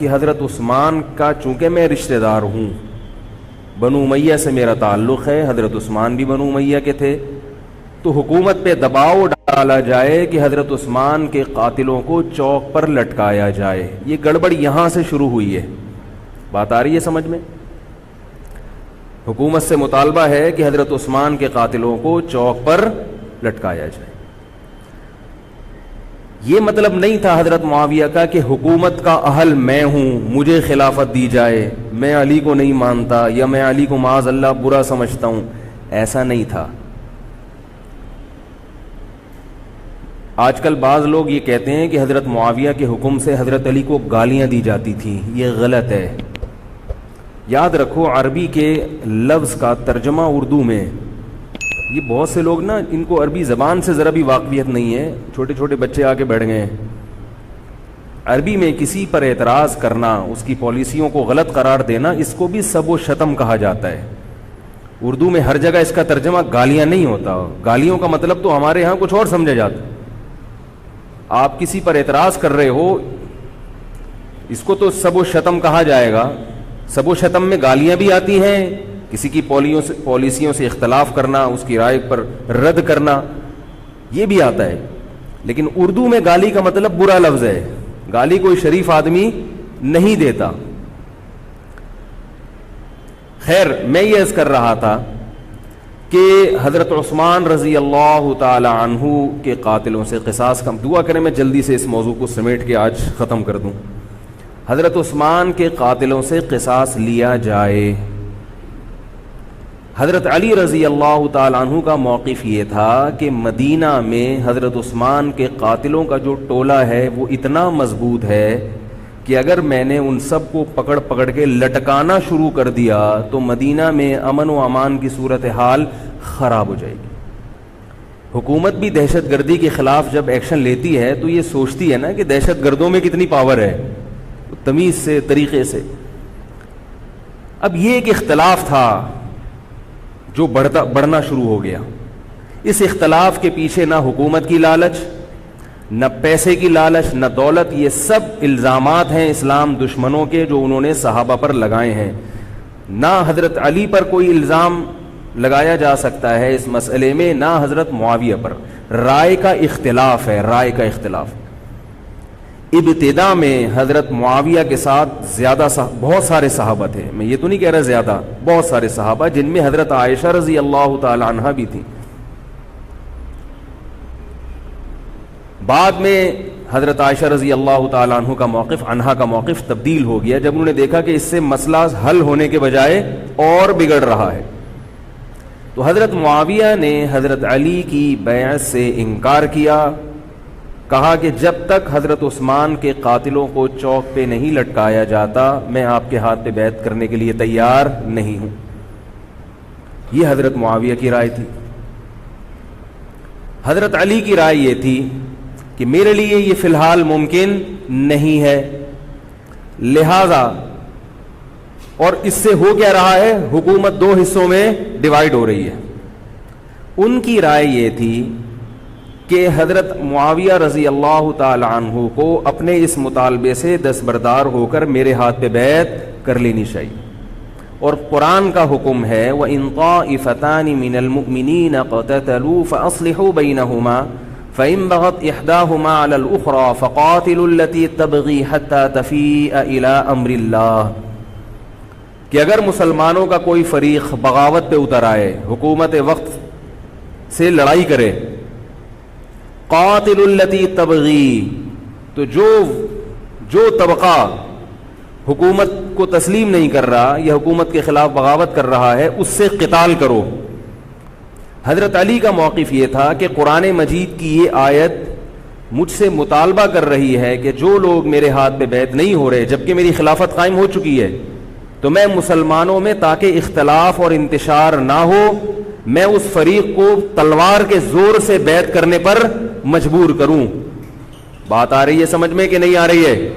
کہ حضرت عثمان کا چونکہ میں رشتہ دار ہوں، بنو امیہ سے میرا تعلق ہے، حضرت عثمان بھی بنو امیہ کے تھے، تو حکومت پہ دباؤ ڈالا جائے کہ حضرت عثمان کے قاتلوں کو چوک پر لٹکایا جائے۔ یہ گڑبڑ یہاں سے شروع ہوئی ہے۔ بات آ رہی ہے سمجھ میں؟ حکومت سے مطالبہ ہے کہ حضرت عثمان کے قاتلوں کو چوک پر لٹکایا جائے۔ یہ مطلب نہیں تھا حضرت معاویہ کا کہ حکومت کا اہل میں ہوں، مجھے خلافت دی جائے، میں علی کو نہیں مانتا یا میں علی کو معاذ اللہ برا سمجھتا ہوں، ایسا نہیں تھا۔ آج کل بعض لوگ یہ کہتے ہیں کہ حضرت معاویہ کے حکم سے حضرت علی کو گالیاں دی جاتی تھیں، یہ غلط ہے۔ یاد رکھو عربی کے لفظ کا ترجمہ اردو میں، یہ بہت سے لوگ نا ان کو عربی زبان سے ذرا بھی واقفیت نہیں ہے، چھوٹے چھوٹے بچے آ کے بیٹھ گئے ہیں۔ عربی میں کسی پر اعتراض کرنا، اس کی پالیسیوں کو غلط قرار دینا، اس کو بھی سب و شتم کہا جاتا ہے۔ اردو میں ہر جگہ اس کا ترجمہ گالیاں نہیں ہوتا، گالیوں کا مطلب تو ہمارے ہاں کچھ اور سمجھا جاتا ہے۔ آپ کسی پر اعتراض کر رہے ہو، اس کو تو سب و شتم کہا جائے گا۔ سب و شتم میں گالیاں بھی آتی ہیں، کسی کی پالیسیوں سے اختلاف کرنا، اس کی رائے پر رد کرنا، یہ بھی آتا ہے۔ لیکن اردو میں گالی کا مطلب برا لفظ ہے، گالی کوئی شریف آدمی نہیں دیتا۔ خیر، میں یہ عرض کر رہا تھا کہ حضرت عثمان رضی اللہ تعالی عنہ کے قاتلوں سے قصاص کا دعا کریں، میں جلدی سے اس موضوع کو سمیٹ کے آج ختم کر دوں۔ حضرت عثمان کے قاتلوں سے قصاص لیا جائے۔ حضرت علی رضی اللہ تعالیٰ عنہ کا موقف یہ تھا کہ مدینہ میں حضرت عثمان کے قاتلوں کا جو ٹولہ ہے وہ اتنا مضبوط ہے کہ اگر میں نے ان سب کو پکڑ پکڑ کے لٹکانا شروع کر دیا تو مدینہ میں امن و امان کی صورتحال خراب ہو جائے گی۔ حکومت بھی دہشت گردی کے خلاف جب ایکشن لیتی ہے تو یہ سوچتی ہے نا کہ دہشت گردوں میں کتنی پاور ہے، تمیز سے، طریقے سے۔ اب یہ ایک اختلاف تھا جو بڑھنا شروع ہو گیا۔ اس اختلاف کے پیچھے نہ حکومت کی لالچ، نہ پیسے کی لالچ، نہ دولت، یہ سب الزامات ہیں اسلام دشمنوں کے جو انہوں نے صحابہ پر لگائے ہیں۔ نہ حضرت علی پر کوئی الزام لگایا جا سکتا ہے اس مسئلے میں، نہ حضرت معاویہ پر۔ رائے کا اختلاف ہے، رائے کا اختلاف۔ ابتدا میں حضرت معاویہ کے ساتھ بہت سارے صحابہ تھے، میں یہ تو نہیں کہہ رہا زیادہ، بہت سارے صحابہ، جن میں حضرت عائشہ رضی اللہ تعالی عنہا بھی تھی۔ بعد میں حضرت عائشہ رضی اللہ تعالی عنہا کا موقف تبدیل ہو گیا جب انہوں نے دیکھا کہ اس سے مسئلہ حل ہونے کے بجائے اور بگڑ رہا ہے۔ تو حضرت معاویہ نے حضرت علی کی بیعت سے انکار کیا، کہا کہ جب تک حضرت عثمان کے قاتلوں کو چوک پہ نہیں لٹکایا جاتا میں آپ کے ہاتھ پہ بیعت کرنے کے لیے تیار نہیں ہوں۔ یہ حضرت معاویہ کی رائے تھی۔ حضرت علی کی رائے یہ تھی کہ میرے لیے یہ فی الحال ممکن نہیں ہے، لہذا، اور اس سے ہو کیا رہا ہے، حکومت دو حصوں میں ڈیوائیڈ ہو رہی ہے۔ ان کی رائے یہ تھی کہ حضرت معاویہ رضی اللہ تعالی عنہ کو اپنے اس مطالبے سے دستبردار ہو کر میرے ہاتھ پہ بیعت کر لینی چاہیے۔ اور قرآن کا حکم ہے وَإِن طَائِفَتَانِ مِنَ الْمُؤْمِنِينَ اقْتَتَلُوا فَأَصْلِحُوا بَيْنَهُمَا فَإِن بَغَتْ إِحْدَاهُمَا عَلَى الْأُخْرَى فَقَاتِلُوا الَّتِي تَبْغِي حَتَّى تَفِيءَ إِلَى أَمْرِ اللَّهِ، کہ اگر مسلمانوں کا کوئی فریق بغاوت پہ اتر آئے، حکومت وقت سے لڑائی کرے، قاتل التی تبغی، تو جو طبقہ حکومت کو تسلیم نہیں کر رہا یا حکومت کے خلاف بغاوت کر رہا ہے اس سے قتال کرو۔ حضرت علی کا موقف یہ تھا کہ قرآن مجید کی یہ آیت مجھ سے مطالبہ کر رہی ہے کہ جو لوگ میرے ہاتھ پہ بیعت نہیں ہو رہے جبکہ میری خلافت قائم ہو چکی ہے، تو میں مسلمانوں میں تاکہ اختلاف اور انتشار نہ ہو، میں اس فریق کو تلوار کے زور سے بیعت کرنے پر مجبور کروں۔ بات آ رہی ہے سمجھ میں کہ نہیں آ رہی ہے؟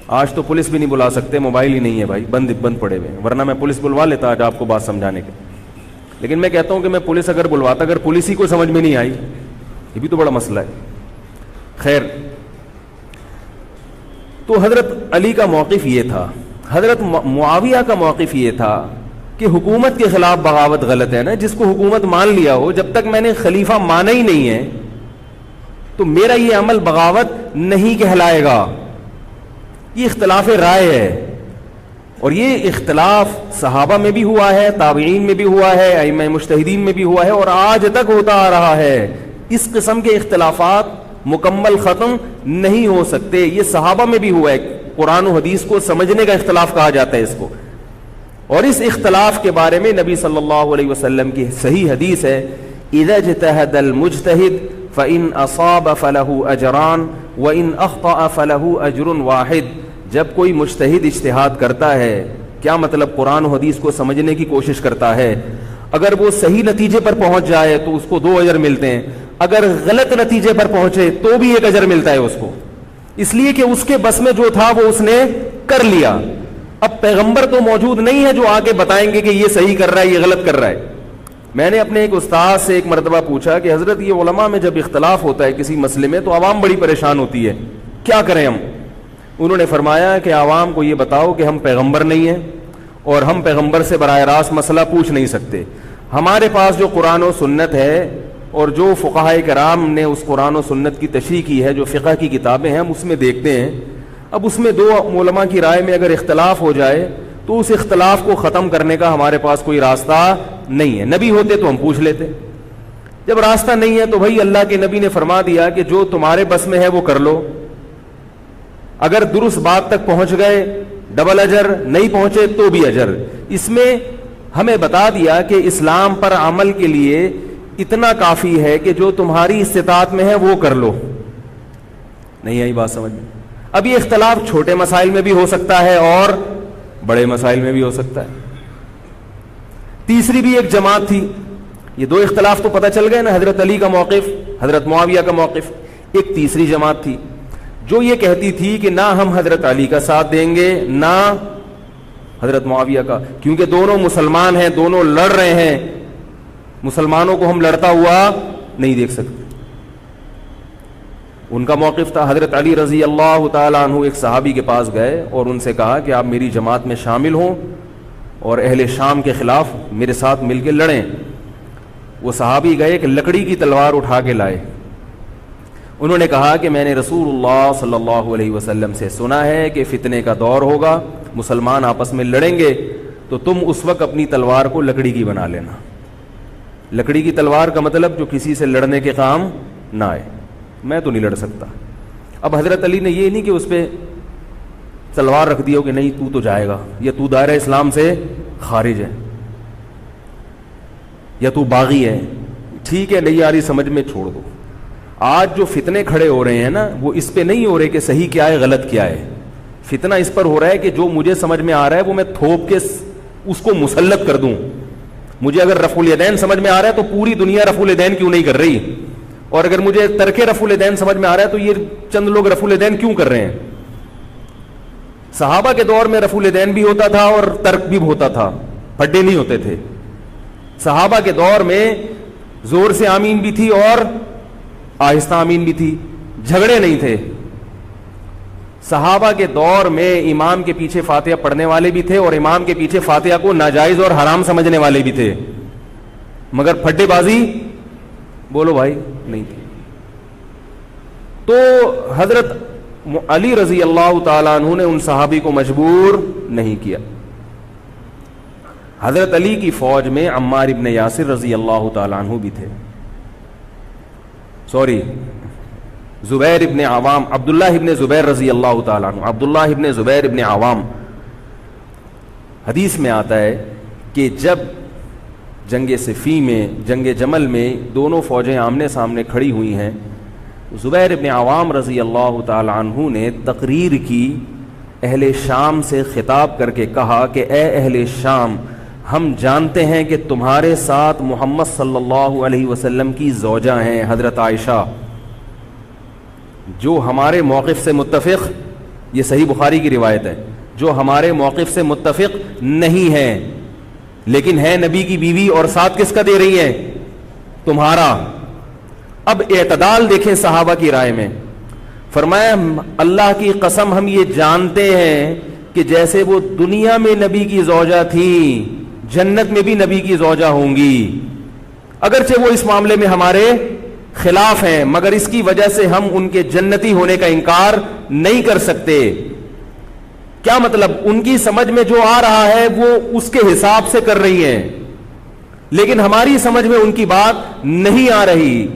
آج تو پولیس بھی نہیں بلا سکتے، موبائل ہی نہیں ہے بھائی، بند پڑے ہوئے، ورنہ میں پولیس بلوا لیتا آج آپ کو بات سمجھانے کے۔ لیکن میں کہتا ہوں کہ میں پولیس اگر بلواتا، اگر پولیس ہی کو سمجھ میں نہیں آئی، یہ بھی تو بڑا مسئلہ ہے۔ خیر، تو حضرت علی کا موقف یہ تھا. حضرت معاویہ کا موقف یہ تھا کہ حکومت کے خلاف بغاوت غلط ہے نا. جس کو حکومت مان لیا ہو, جب تک میں نے خلیفہ مانا ہی نہیں ہے تو میرا یہ عمل بغاوت نہیں کہلائے گا. یہ اختلاف رائے ہے, اور یہ اختلاف صحابہ میں بھی ہوا ہے, تابعین میں بھی ہوا ہے, ائمہ مجتہدین میں بھی ہوا ہے, اور آج تک ہوتا آ رہا ہے. اس قسم کے اختلافات مکمل ختم نہیں ہو سکتے. یہ صحابہ میں بھی ہوا ہے. قرآن و حدیث کو سمجھنے کا اختلاف کہا جاتا ہے اس کو. اور اس اختلاف کے بارے میں نبی صلی اللہ علیہ وسلم کی صحیح حدیث ہے, اذا اجتہد المجتہد فإن اصاب فله اجران وإن اخطأ فله اجر واحد. جب کوئی مجتہد اجتہاد کرتا ہے, کیا مطلب قرآن و حدیث کو سمجھنے کی کوشش کرتا ہے, اگر وہ صحیح نتیجے پر پہنچ جائے تو اس کو 2 اجر ملتے ہیں, اگر غلط نتیجے پر پہنچے تو بھی 1 اجر ملتا ہے اس کو, اس لیے کہ اس کے بس میں جو تھا وہ اس نے کر لیا. اب پیغمبر تو موجود نہیں ہے جو آ کے بتائیں گے کہ یہ صحیح کر رہا ہے, یہ غلط کر رہا ہے. میں نے اپنے ایک استاد سے ایک مرتبہ پوچھا کہ حضرت یہ علماء میں جب اختلاف ہوتا ہے کسی مسئلے میں تو عوام بڑی پریشان ہوتی ہے, کیا کریں ہم؟ انہوں نے فرمایا کہ عوام کو یہ بتاؤ کہ ہم پیغمبر نہیں ہیں اور ہم پیغمبر سے براہ راست مسئلہ پوچھ نہیں سکتے. ہمارے پاس جو قرآن و سنت ہے اور جو فقہائے کرام نے اس قرآن و سنت کی تشریح کی ہے, جو فقہ کی کتابیں ہیں, ہم اس میں دیکھتے ہیں. اب اس میں 2 علماء کی رائے میں اگر اختلاف ہو جائے تو اس اختلاف کو ختم کرنے کا ہمارے پاس کوئی راستہ نہیں ہے. نبی ہوتے تو ہم پوچھ لیتے, جب راستہ نہیں ہے تو بھائی اللہ کے نبی نے فرما دیا کہ جو تمہارے بس میں ہے وہ کر لو. اگر درست بات تک پہنچ گئے ڈبل اجر, نہیں پہنچے تو بھی اجر. اس میں ہمیں بتا دیا کہ اسلام پر عمل کے لیے اتنا کافی ہے کہ جو تمہاری استطاعت میں ہے وہ کر لو. نہیں آئی بات سمجھ میں؟ اب یہ اختلاف چھوٹے مسائل میں بھی ہو سکتا ہے اور بڑے مسائل میں بھی ہو سکتا ہے. تیسری بھی ایک جماعت تھی. یہ 2 اختلاف تو پتہ چل گئے نا, حضرت علی کا موقف, حضرت معاویہ کا موقف. ایک تیسری جماعت تھی جو یہ کہتی تھی کہ نہ ہم حضرت علی کا ساتھ دیں گے نہ حضرت معاویہ کا, کیونکہ دونوں مسلمان ہیں, دونوں لڑ رہے ہیں, مسلمانوں کو ہم لڑتا ہوا نہیں دیکھ سکتے. ان کا موقف تھا حضرت علی رضی اللہ تعالیٰ عنہ ایک صحابی کے پاس گئے اور ان سے کہا کہ آپ میری جماعت میں شامل ہوں اور اہل شام کے خلاف میرے ساتھ مل کے لڑیں. وہ صحابی گئے کہ لکڑی کی تلوار اٹھا کے لائے. انہوں نے کہا کہ میں نے رسول اللہ صلی اللہ علیہ وسلم سے سنا ہے کہ فتنے کا دور ہوگا, مسلمان آپس میں لڑیں گے, تو تم اس وقت اپنی تلوار کو لکڑی کی بنا لینا. لکڑی کی تلوار کا مطلب جو کسی سے لڑنے کے کام نہ آئے. میں تو نہیں لڑ سکتا. اب حضرت علی نے یہ نہیں کہ اس پہ تلوار رکھ دی ہو کہ نہیں تو تو جائے گا, یا تو دائرہ اسلام سے خارج ہے, یا تو باغی ہے, ٹھیک ہے نہیں آ رہی سمجھ میں چھوڑ دو. آج جو فتنے کھڑے ہو رہے ہیں نا وہ اس پہ نہیں ہو رہے کہ صحیح کیا ہے غلط کیا ہے. فتنہ اس پر ہو رہا ہے کہ جو مجھے سمجھ میں آ رہا ہے وہ میں تھوپ کے اس کو مسلط کر دوں. مجھے اگر رفع الیدین سمجھ میں آ رہا ہے تو پوری دنیا رفع الیدین کیوں نہیں کر رہی, اور اگر مجھے ترک رفع الیدین سمجھ میں آ رہا ہے تو یہ چند لوگ رفع الیدین کیوں کر رہے ہیں. صحابہ کے دور میں رفع الیدین بھی ہوتا تھا اور ترک بھی ہوتا تھا, پھڈے نہیں ہوتے تھے. صحابہ کے دور میں زور سے آمین بھی تھی اور آہستہ آمین بھی تھی, جھگڑے نہیں تھے. صحابہ کے دور میں امام کے پیچھے فاتحہ پڑھنے والے بھی تھے اور امام کے پیچھے فاتحہ کو ناجائز اور حرام سمجھنے والے بھی تھے, مگر پھڈے بازی بولو بھائی نہیں تھی. تو حضرت علی رضی اللہ تعالیٰ عنہ نے ان صحابی کو مجبور نہیں کیا. حضرت علی کی فوج میں عمار ابن یاسر رضی اللہ تعالیٰ عنہ بھی تھے, زبیر ابن عوام, عبداللہ ابن زبیر رضی اللہ تعالیٰ عنہ, عبداللہ ابن زبیر ابن عوام. حدیث میں آتا ہے کہ جب جنگ صفین میں, جنگ جمل میں دونوں فوجیں آمنے سامنے کھڑی ہوئی ہیں, زبیر ابن عوام رضی اللہ تعالیٰ عنہ نے تقریر کی, اہل شام سے خطاب کر کے کہا کہ اے اہل شام, ہم جانتے ہیں کہ تمہارے ساتھ محمد صلی اللہ علیہ وسلم کی زوجہ ہیں حضرت عائشہ, جو ہمارے موقف سے متفق, یہ صحیح بخاری کی روایت ہے, جو ہمارے موقف سے متفق نہیں ہیں لیکن ہے نبی کی بیوی, اور ساتھ کس کا دے رہی ہیں, تمہارا. اب اعتدال دیکھیں صحابہ کی رائے میں. فرمایا اللہ کی قسم ہم یہ جانتے ہیں کہ جیسے وہ دنیا میں نبی کی زوجہ تھی جنت میں بھی نبی کی زوجہ ہوں گی، اگرچہ وہ اس معاملے میں ہمارے خلاف ہیں مگر اس کی وجہ سے ہم ان کے جنتی ہونے کا انکار نہیں کر سکتے۔ کیا مطلب؟ ان کی سمجھ میں جو آ رہا ہے وہ اس کے حساب سے کر رہی ہیں، لیکن ہماری سمجھ میں ان کی بات نہیں آ رہی۔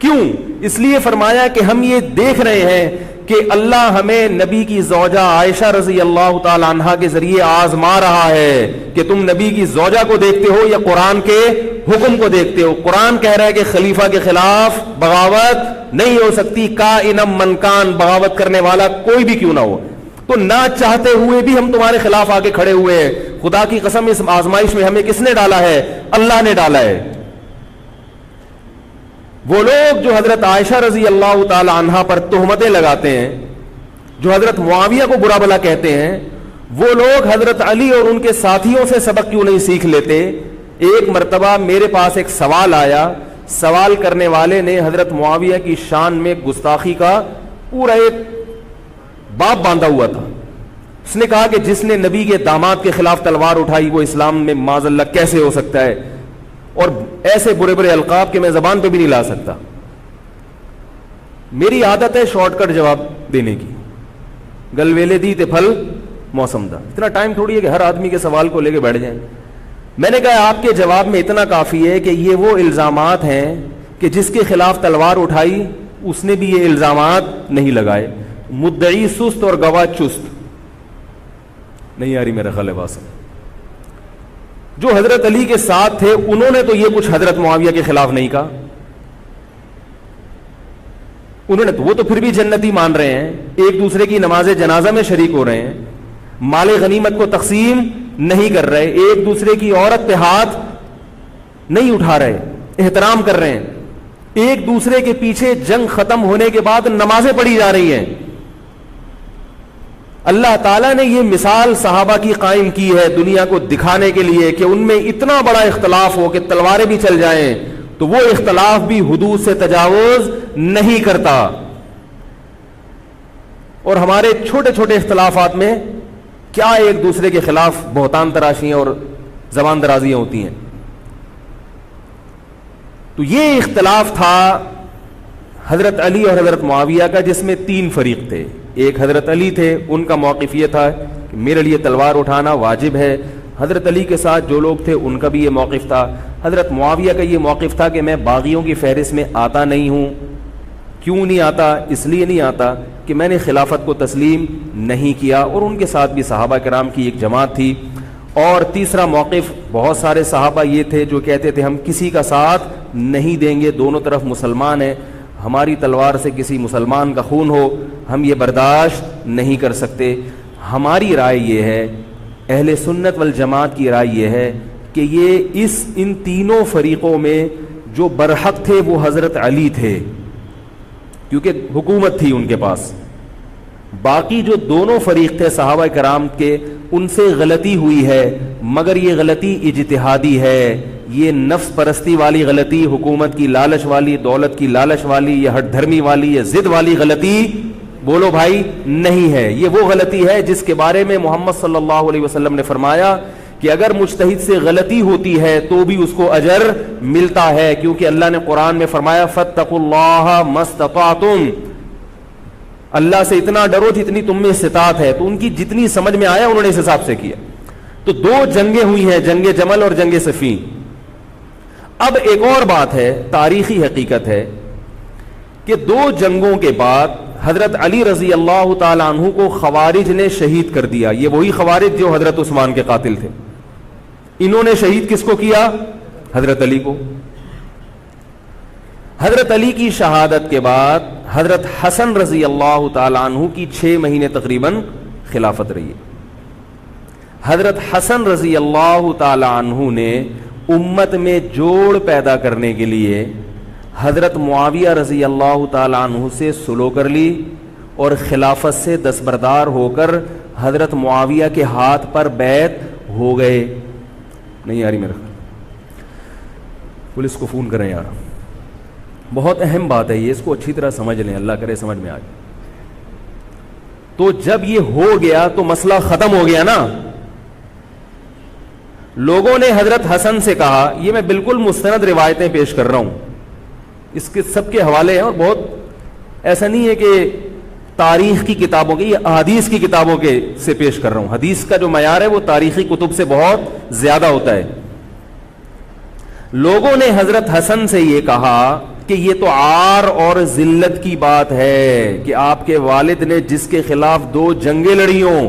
کیوں؟ اس لیے فرمایا کہ ہم یہ دیکھ رہے ہیں کہ اللہ ہمیں نبی کی زوجہ عائشہ رضی اللہ تعالی عنہا کے ذریعے آزما رہا ہے کہ تم نبی کی زوجہ کو دیکھتے ہو یا قرآن کے حکم کو دیکھتے ہو۔ قرآن کہہ رہا ہے کہ خلیفہ کے خلاف بغاوت نہیں ہو سکتی، کائنم من کان، بغاوت کرنے والا کوئی بھی کیوں نہ ہو۔ تو نہ چاہتے ہوئے بھی ہم تمہارے خلاف آگے کھڑے ہوئے ہیں۔ خدا کی قسم اس آزمائش میں ہمیں کس نے ڈالا ہے؟ اللہ نے ڈالا ہے۔ وہ لوگ جو حضرت عائشہ رضی اللہ تعالی عنہا پر تہمتیں لگاتے ہیں، جو حضرت معاویہ کو برا بھلا کہتے ہیں، وہ لوگ حضرت علی اور ان کے ساتھیوں سے سبق کیوں نہیں سیکھ لیتے؟ ایک مرتبہ میرے پاس ایک سوال آیا، سوال کرنے والے نے حضرت معاویہ کی شان میں گستاخی کا پورا ایک باب باندھا ہوا تھا۔ اس نے کہا کہ جس نے نبی کے داماد کے خلاف تلوار اٹھائی وہ اسلام میں معاذ اللہ کیسے ہو سکتا ہے، اور ایسے برے برے القاب کہ میں زبان پہ بھی نہیں لا سکتا۔ میری عادت ہے شارٹ کٹ جواب دینے کی، گل ویلے دی تے پھل موسم دا، اتنا ٹائم تھوڑی ہے کہ ہر آدمی کے سوال کو لے کے بیٹھ جائیں۔ میں نے کہا آپ کے جواب میں اتنا کافی ہے کہ یہ وہ الزامات ہیں کہ جس کے خلاف تلوار اٹھائی اس نے بھی یہ الزامات نہیں لگائے، مدعی سست اور گواہ چست۔ نہیں آ رہی میرا خیال ہے بات؟ جو حضرت علی کے ساتھ تھے انہوں نے تو یہ کچھ حضرت معاویہ کے خلاف نہیں کہا، انہوں نے تو وہ تو پھر بھی جنتی مان رہے ہیں، ایک دوسرے کی نماز جنازہ میں شریک ہو رہے ہیں، مال غنیمت کو تقسیم نہیں کر رہے، ایک دوسرے کی عورت پہ ہاتھ نہیں اٹھا رہے، احترام کر رہے ہیں، ایک دوسرے کے پیچھے جنگ ختم ہونے کے بعد نمازیں پڑھی جا رہی ہیں۔ اللہ تعالیٰ نے یہ مثال صحابہ کی قائم کی ہے دنیا کو دکھانے کے لیے کہ ان میں اتنا بڑا اختلاف ہو کہ تلواریں بھی چل جائیں تو وہ اختلاف بھی حدود سے تجاوز نہیں کرتا، اور ہمارے چھوٹے چھوٹے اختلافات میں کیا ایک دوسرے کے خلاف بہتان تراشیاں اور زبان درازیاں ہوتی ہیں۔ تو یہ اختلاف تھا حضرت علی اور حضرت معاویہ کا، جس میں تین فریق تھے۔ ایک حضرت علی تھے، ان کا موقف یہ تھا کہ میرے لیے تلوار اٹھانا واجب ہے۔ حضرت علی کے ساتھ جو لوگ تھے ان کا بھی یہ موقف تھا۔ حضرت معاویہ کا یہ موقف تھا کہ میں باغیوں کی فہرست میں آتا نہیں ہوں۔ کیوں نہیں آتا؟ اس لیے نہیں آتا کہ میں نے خلافت کو تسلیم نہیں کیا، اور ان کے ساتھ بھی صحابہ کرام کی ایک جماعت تھی۔ اور تیسرا موقف، بہت سارے صحابہ یہ تھے جو کہتے تھے ہم کسی کا ساتھ نہیں دیں گے، دونوں طرف مسلمان ہیں، ہماری تلوار سے کسی مسلمان کا خون ہو ہم یہ برداشت نہیں کر سکتے۔ ہماری رائے یہ ہے، اہل سنت والجماعت کی رائے یہ ہے کہ یہ ان تینوں فریقوں میں جو برحق تھے وہ حضرت علی تھے، کیونکہ حکومت تھی ان کے پاس۔ باقی جو دونوں فریق تھے صحابہ کرام کے، ان سے غلطی ہوئی ہے، مگر یہ غلطی اجتہادی ہے، یہ نفس پرستی والی غلطی، حکومت کی لالچ والی، دولت کی لالچ والی، یا ہٹ دھرمی والی یا ضد والی غلطی بولو بھائی نہیں ہے۔ یہ وہ غلطی ہے جس کے بارے میں محمد صلی اللہ علیہ وسلم نے فرمایا کہ اگر مجتہد سے غلطی ہوتی ہے تو بھی اس کو اجر ملتا ہے، کیونکہ اللہ نے قرآن میں فرمایا فاتقوا اللہ ما استطعتم، اللہ سے اتنا ڈرو جتنی تم میں استطاعت ہے۔ تو ان کی جتنی سمجھ میں آیا انہوں نے اس حساب سے کیا۔ تو دو جنگیں ہوئی ہیں، جنگ جمل اور جنگ صفین۔ اب ایک اور بات ہے، تاریخی حقیقت ہے کہ دو جنگوں کے بعد حضرت علی رضی اللہ تعالی عنہ کو خوارج نے شہید کر دیا۔ یہ وہی خوارج جو حضرت عثمان کے قاتل تھے، انہوں نے شہید کس کو کیا؟ حضرت علی کو۔ حضرت علی کی شہادت کے بعد حضرت حسن رضی اللہ تعالی عنہ کی 6 مہینے تقریباً خلافت رہی۔ حضرت حسن رضی اللہ تعالی عنہ نے امت میں جوڑ پیدا کرنے کے لیے حضرت معاویہ رضی اللہ تعالی عنہ سے صلح کر لی اور خلافت سے دستبردار ہو کر حضرت معاویہ کے ہاتھ پر بیعت ہو گئے۔ نہیں آ رہی میرا خیال؟ پولیس کو فون کریں یار، بہت اہم بات ہے یہ، اس کو اچھی طرح سمجھ لیں، اللہ کرے سمجھ میں آ جائے۔ تو جب یہ ہو گیا تو مسئلہ ختم ہو گیا نا. لوگوں نے حضرت حسن سے کہا, یہ میں بالکل مستند روایتیں پیش کر رہا ہوں, اس کے سب کے حوالے ہیں, اور بہت ایسا نہیں ہے کہ تاریخ کی کتابوں کے, یہ احادیث کی کتابوں کے سے پیش کر رہا ہوں. حدیث کا جو معیار ہے وہ تاریخی کتب سے بہت زیادہ ہوتا ہے. لوگوں نے حضرت حسن سے یہ کہا کہ یہ تو عار اور ذلت کی بات ہے کہ آپ کے والد نے جس کے خلاف 2 جنگیں لڑی ہوں,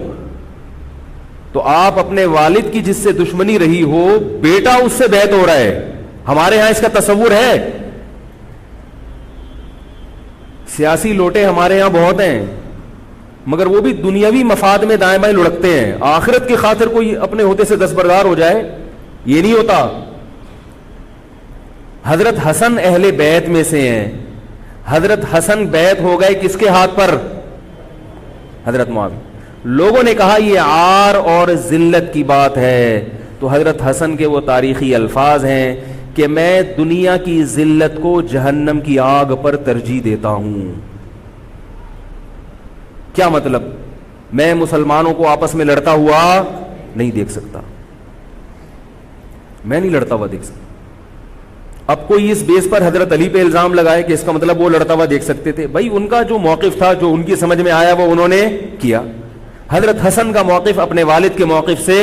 تو آپ اپنے والد کی جس سے دشمنی رہی ہو, بیٹا اس سے بیعت ہو رہا ہے. ہمارے ہاں اس کا تصور ہے. سیاسی لوٹے ہمارے ہاں بہت ہیں, مگر وہ بھی دنیاوی مفاد میں دائیں بائیں لڑکتے ہیں. آخرت کی خاطر کوئی اپنے ہوتے سے دستبردار ہو جائے, یہ نہیں ہوتا. حضرت حسن اہل بیت میں سے ہیں. حضرت حسن بیعت ہو گئے کس کے ہاتھ پر؟ حضرت معاویہ. لوگوں نے کہا یہ عار اور ذلت کی بات ہے, تو حضرت حسن کے وہ تاریخی الفاظ ہیں کہ میں دنیا کی ذلت کو جہنم کی آگ پر ترجیح دیتا ہوں. کیا مطلب؟ میں مسلمانوں کو آپس میں لڑتا ہوا نہیں دیکھ سکتا, میں نہیں لڑتا ہوا دیکھ سکتا. اب کوئی اس بیس پر حضرت علی پہ الزام لگائے کہ اس کا مطلب وہ لڑتا ہوا دیکھ سکتے تھے. بھائی ان کا جو موقف تھا, جو ان کی سمجھ میں آیا, وہ انہوں نے کیا. حضرت حسن کا موقف اپنے والد کے موقف سے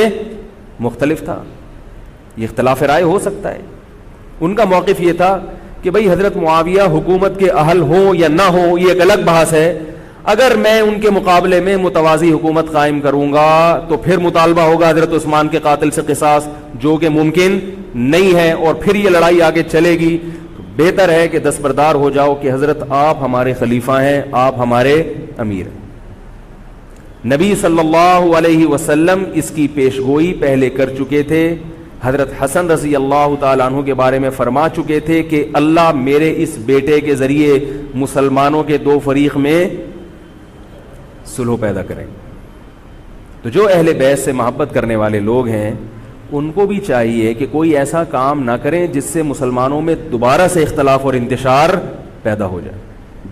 مختلف تھا. یہ اختلاف رائے ہو سکتا ہے. ان کا موقف یہ تھا کہ بھئی حضرت معاویہ حکومت کے اہل ہوں یا نہ ہوں, یہ ایک الگ بحث ہے. اگر میں ان کے مقابلے میں متوازی حکومت قائم کروں گا تو پھر مطالبہ ہوگا حضرت عثمان کے قاتل سے قصاص, جو کہ ممکن نہیں ہے, اور پھر یہ لڑائی آگے چلے گی. بہتر ہے کہ دستبردار ہو جاؤ کہ حضرت آپ ہمارے خلیفہ ہیں, آپ ہمارے امیر ہیں. نبی صلی اللہ علیہ وسلم اس کی پیشگوئی پہلے کر چکے تھے. حضرت حسن رضی اللہ تعالیٰ عنہ کے بارے میں فرما چکے تھے کہ اللہ میرے اس بیٹے کے ذریعے مسلمانوں کے 2 فریق میں صلح پیدا کریں. تو جو اہل بیت سے محبت کرنے والے لوگ ہیں, ان کو بھی چاہیے کہ کوئی ایسا کام نہ کریں جس سے مسلمانوں میں دوبارہ سے اختلاف اور انتشار پیدا ہو جائے.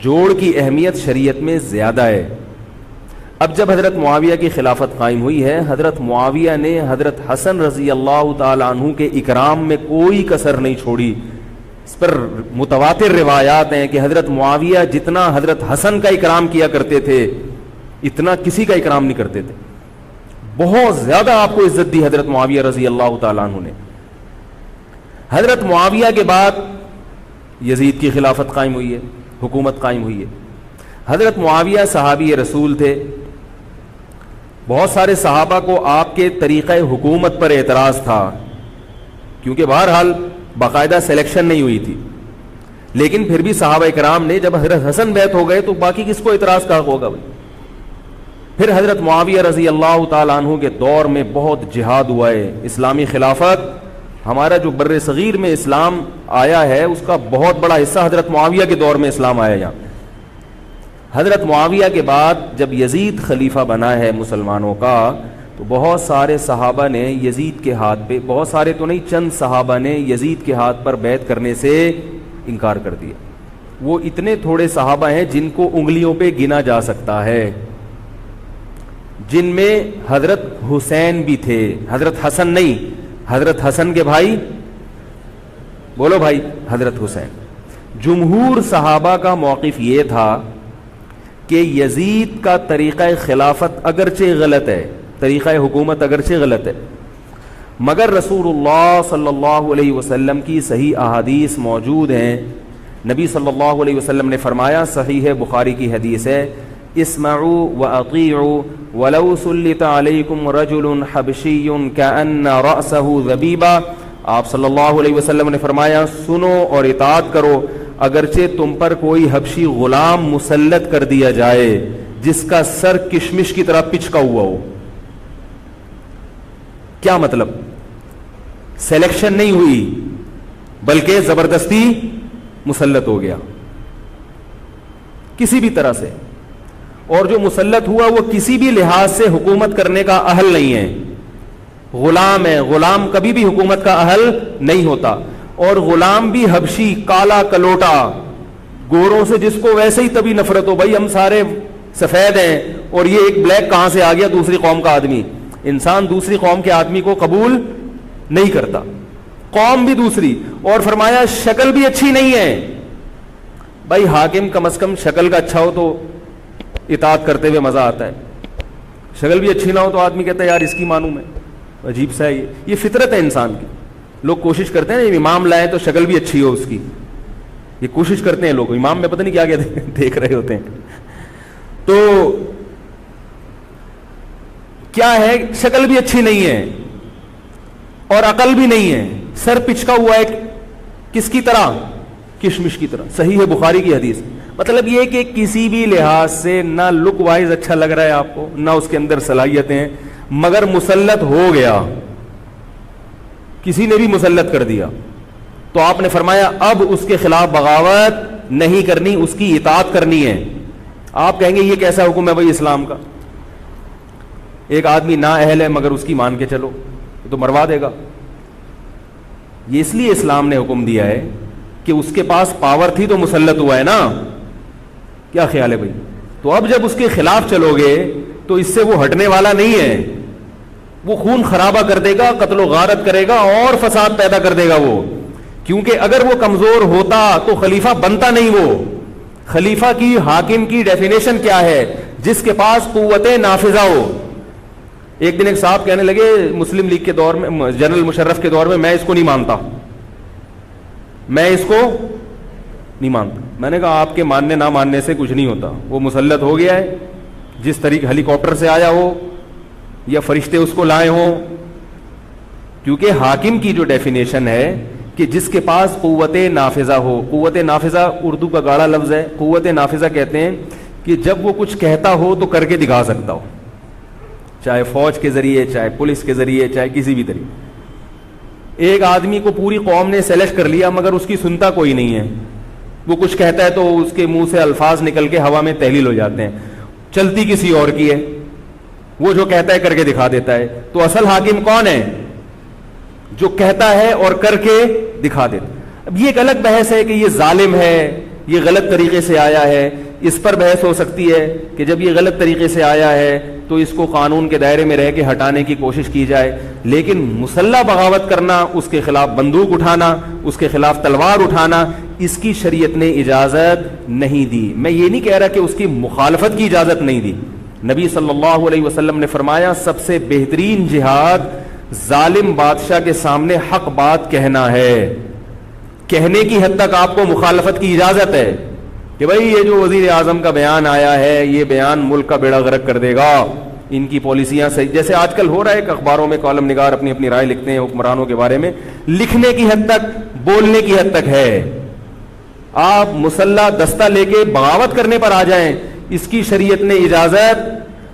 جوڑ کی اہمیت شریعت میں زیادہ ہے. اب جب حضرت معاویہ کی خلافت قائم ہوئی ہے, حضرت معاویہ نے حضرت حسن رضی اللہ تعالیٰ عنہ کے اکرام میں کوئی کسر نہیں چھوڑی. اس پر متواتر روایات ہیں کہ حضرت معاویہ جتنا حضرت حسن کا اکرام کیا کرتے تھے, اتنا کسی کا اکرام نہیں کرتے تھے. بہت زیادہ آپ کو عزت دی حضرت معاویہ رضی اللہ تعالیٰ عنہ نے. حضرت معاویہ کے بعد یزید کی خلافت قائم ہوئی ہے, حکومت قائم ہوئی ہے. حضرت معاویہ صحابی رسول تھے. بہت سارے صحابہ کو آپ کے طریقہ حکومت پر اعتراض تھا, کیونکہ بہرحال باقاعدہ سلیکشن نہیں ہوئی تھی. لیکن پھر بھی صحابہ کرام نے, جب حضرت حسن بیعت ہو گئے تو باقی کس کو اعتراض کا ہوگا بھائی. پھر حضرت معاویہ رضی اللہ تعالیٰ عنہ کے دور میں بہت جہاد ہوا ہے. اسلامی خلافت, ہمارا جو بر صغیر میں اسلام آیا ہے, اس کا بہت بڑا حصہ حضرت معاویہ کے دور میں اسلام آیا. یہاں حضرت معاویہ کے بعد جب یزید خلیفہ بنا ہے مسلمانوں کا, تو بہت سارے صحابہ نے یزید کے ہاتھ پہ, بہت سارے تو نہیں, چند صحابہ نے یزید کے ہاتھ پر بیعت کرنے سے انکار کر دیا. وہ اتنے تھوڑے صحابہ ہیں جن کو انگلیوں پہ گنا جا سکتا ہے, جن میں حضرت حسین بھی تھے, حضرت حسن نہیں, حضرت حسن کے بھائی, بولو بھائی, حضرت حسین. جمہور صحابہ کا موقف یہ تھا کہ یزید کا طریقہ خلافت اگرچہ غلط ہے, طریقہ حکومت اگرچہ غلط ہے, مگر رسول اللہ صلی اللہ علیہ وسلم کی صحیح احادیث موجود ہیں. نبی صلی اللہ علیہ وسلم نے فرمایا, صحیح بخاری کی حدیث ہے, اسمعوا واطیعوا ولو سلط علیکم رجل حبشی کأن رأسہ ذبیبہ. آپ صلی اللہ علیہ وسلم نے فرمایا, سنو اور اطاعت کرو, اگرچہ تم پر کوئی حبشی غلام مسلط کر دیا جائے جس کا سر کشمش کی طرح پچکا ہوا ہو. کیا مطلب؟ سلیکشن نہیں ہوئی بلکہ زبردستی مسلط ہو گیا کسی بھی طرح سے, اور جو مسلط ہوا وہ کسی بھی لحاظ سے حکومت کرنے کا اہل نہیں ہے, غلام ہے. غلام کبھی بھی حکومت کا اہل نہیں ہوتا, اور غلام بھی حبشی, کالا کلوٹا, گوروں سے جس کو ویسے ہی تبھی نفرت ہو, بھائی ہم سارے سفید ہیں, اور یہ ایک بلیک کہاں سے آ گیا دوسری قوم کا آدمی. انسان دوسری قوم کے آدمی کو قبول نہیں کرتا, قوم بھی دوسری, اور فرمایا شکل بھی اچھی نہیں ہے. بھائی حاکم کم از کم شکل کا اچھا ہو تو اطاعت کرتے ہوئے مزہ آتا ہے, شکل بھی اچھی نہ ہو تو آدمی کہتا ہے یار اس کی مانوں میں, عجیب سا ہے. یہ فطرت ہے انسان کی. لوگ کوشش کرتے ہیں امام لائیں تو شکل بھی اچھی ہو اس کی, یہ کوشش کرتے ہیں لوگ. امام میں پتہ نہیں کیا کیا دیکھ رہے ہوتے ہیں. تو کیا ہے, شکل بھی اچھی نہیں ہے اور عقل بھی نہیں ہے, سر پچکا ہوا ہے کس کی طرح, کشمش کی طرح. صحیح ہے بخاری کی حدیث. مطلب یہ کہ کسی بھی لحاظ سے نہ لک وائز اچھا لگ رہا ہے آپ کو, نہ اس کے اندر صلاحیتیں, مگر مسلط ہو گیا, کسی نے بھی مسلط کر دیا, تو آپ نے فرمایا اب اس کے خلاف بغاوت نہیں کرنی, اس کی اطاعت کرنی ہے. آپ کہیں گے یہ کیسا حکم ہے بھائی اسلام کا, ایک آدمی نا اہل ہے مگر اس کی مان کے چلو تو مروا دے گا. یہ اس لیے اسلام نے حکم دیا ہے کہ اس کے پاس پاور تھی تو مسلط ہوا ہے نا. کیا خیال ہے بھائی؟ تو اب جب اس کے خلاف چلو گے تو اس سے وہ ہٹنے والا نہیں ہے, وہ خون خرابہ کر دے گا, قتل و غارت کرے گا اور فساد پیدا کر دے گا وہ. کیونکہ اگر وہ کمزور ہوتا تو خلیفہ بنتا نہیں. وہ خلیفہ کی, حاکم کی ڈیفینیشن کیا ہے؟ جس کے پاس قوت نافذہ ہو. ایک دن ایک صاحب کہنے لگے مسلم لیگ کے دور میں, جنرل مشرف کے دور میں اس کو نہیں مانتا, میں اس کو نہیں مانتا. میں نے کہا آپ کے ماننے نہ ماننے سے کچھ نہیں ہوتا, وہ مسلط ہو گیا ہے, جس طریقے ہیلی کاپٹر سے آیا ہو یا فرشتے اس کو لائے ہوں. کیونکہ حاکم کی جو ڈیفینیشن ہے کہ جس کے پاس قوت نافذہ ہو. قوت نافذہ اردو کا گاڑا لفظ ہے. قوت نافذہ کہتے ہیں کہ جب وہ کچھ کہتا ہو تو کر کے دکھا سکتا ہو, چاہے فوج کے ذریعے, چاہے پولیس کے ذریعے, چاہے کسی بھی طریقے. ایک آدمی کو پوری قوم نے سلیکٹ کر لیا مگر اس کی سنتا کوئی نہیں ہے, وہ کچھ کہتا ہے تو اس کے منہ سے الفاظ نکل کے ہوا میں تحلیل ہو جاتے ہیں, چلتی کسی اور کی ہے, وہ جو کہتا ہے کر کے دکھا دیتا ہے. تو اصل حاکم کون ہے؟ جو کہتا ہے اور کر کے دکھا دیتا. اب یہ ایک الگ بحث ہے کہ یہ ظالم ہے, یہ غلط طریقے سے آیا ہے, اس پر بحث ہو سکتی ہے کہ جب یہ غلط طریقے سے آیا ہے تو اس کو قانون کے دائرے میں رہ کے ہٹانے کی کوشش کی جائے. لیکن مسلح بغاوت کرنا, اس کے خلاف بندوق اٹھانا, اس کے خلاف تلوار اٹھانا, اس کی شریعت نے اجازت نہیں دی. میں یہ نہیں کہہ رہا کہ اس کی مخالفت کی اجازت نہیں دی. نبی صلی اللہ علیہ وسلم نے فرمایا سب سے بہترین جہاد ظالم بادشاہ کے سامنے حق بات کہنا ہے. کہنے کی حد تک آپ کو مخالفت کی اجازت ہے کہ بھائی یہ جو وزیر اعظم کا بیان آیا ہے یہ بیان ملک کا بیڑا غرق کر دے گا, ان کی پالیسیاں صحیح, جیسے آج کل ہو رہا ہے کہ اخباروں میں کالم نگار اپنی اپنی رائے لکھتے ہیں حکمرانوں کے بارے میں. لکھنے کی حد تک, بولنے کی حد تک ہے. آپ مسلح دستہ لے کے بغاوت کرنے پر آ جائیں, اس کی شریعت نے اجازت,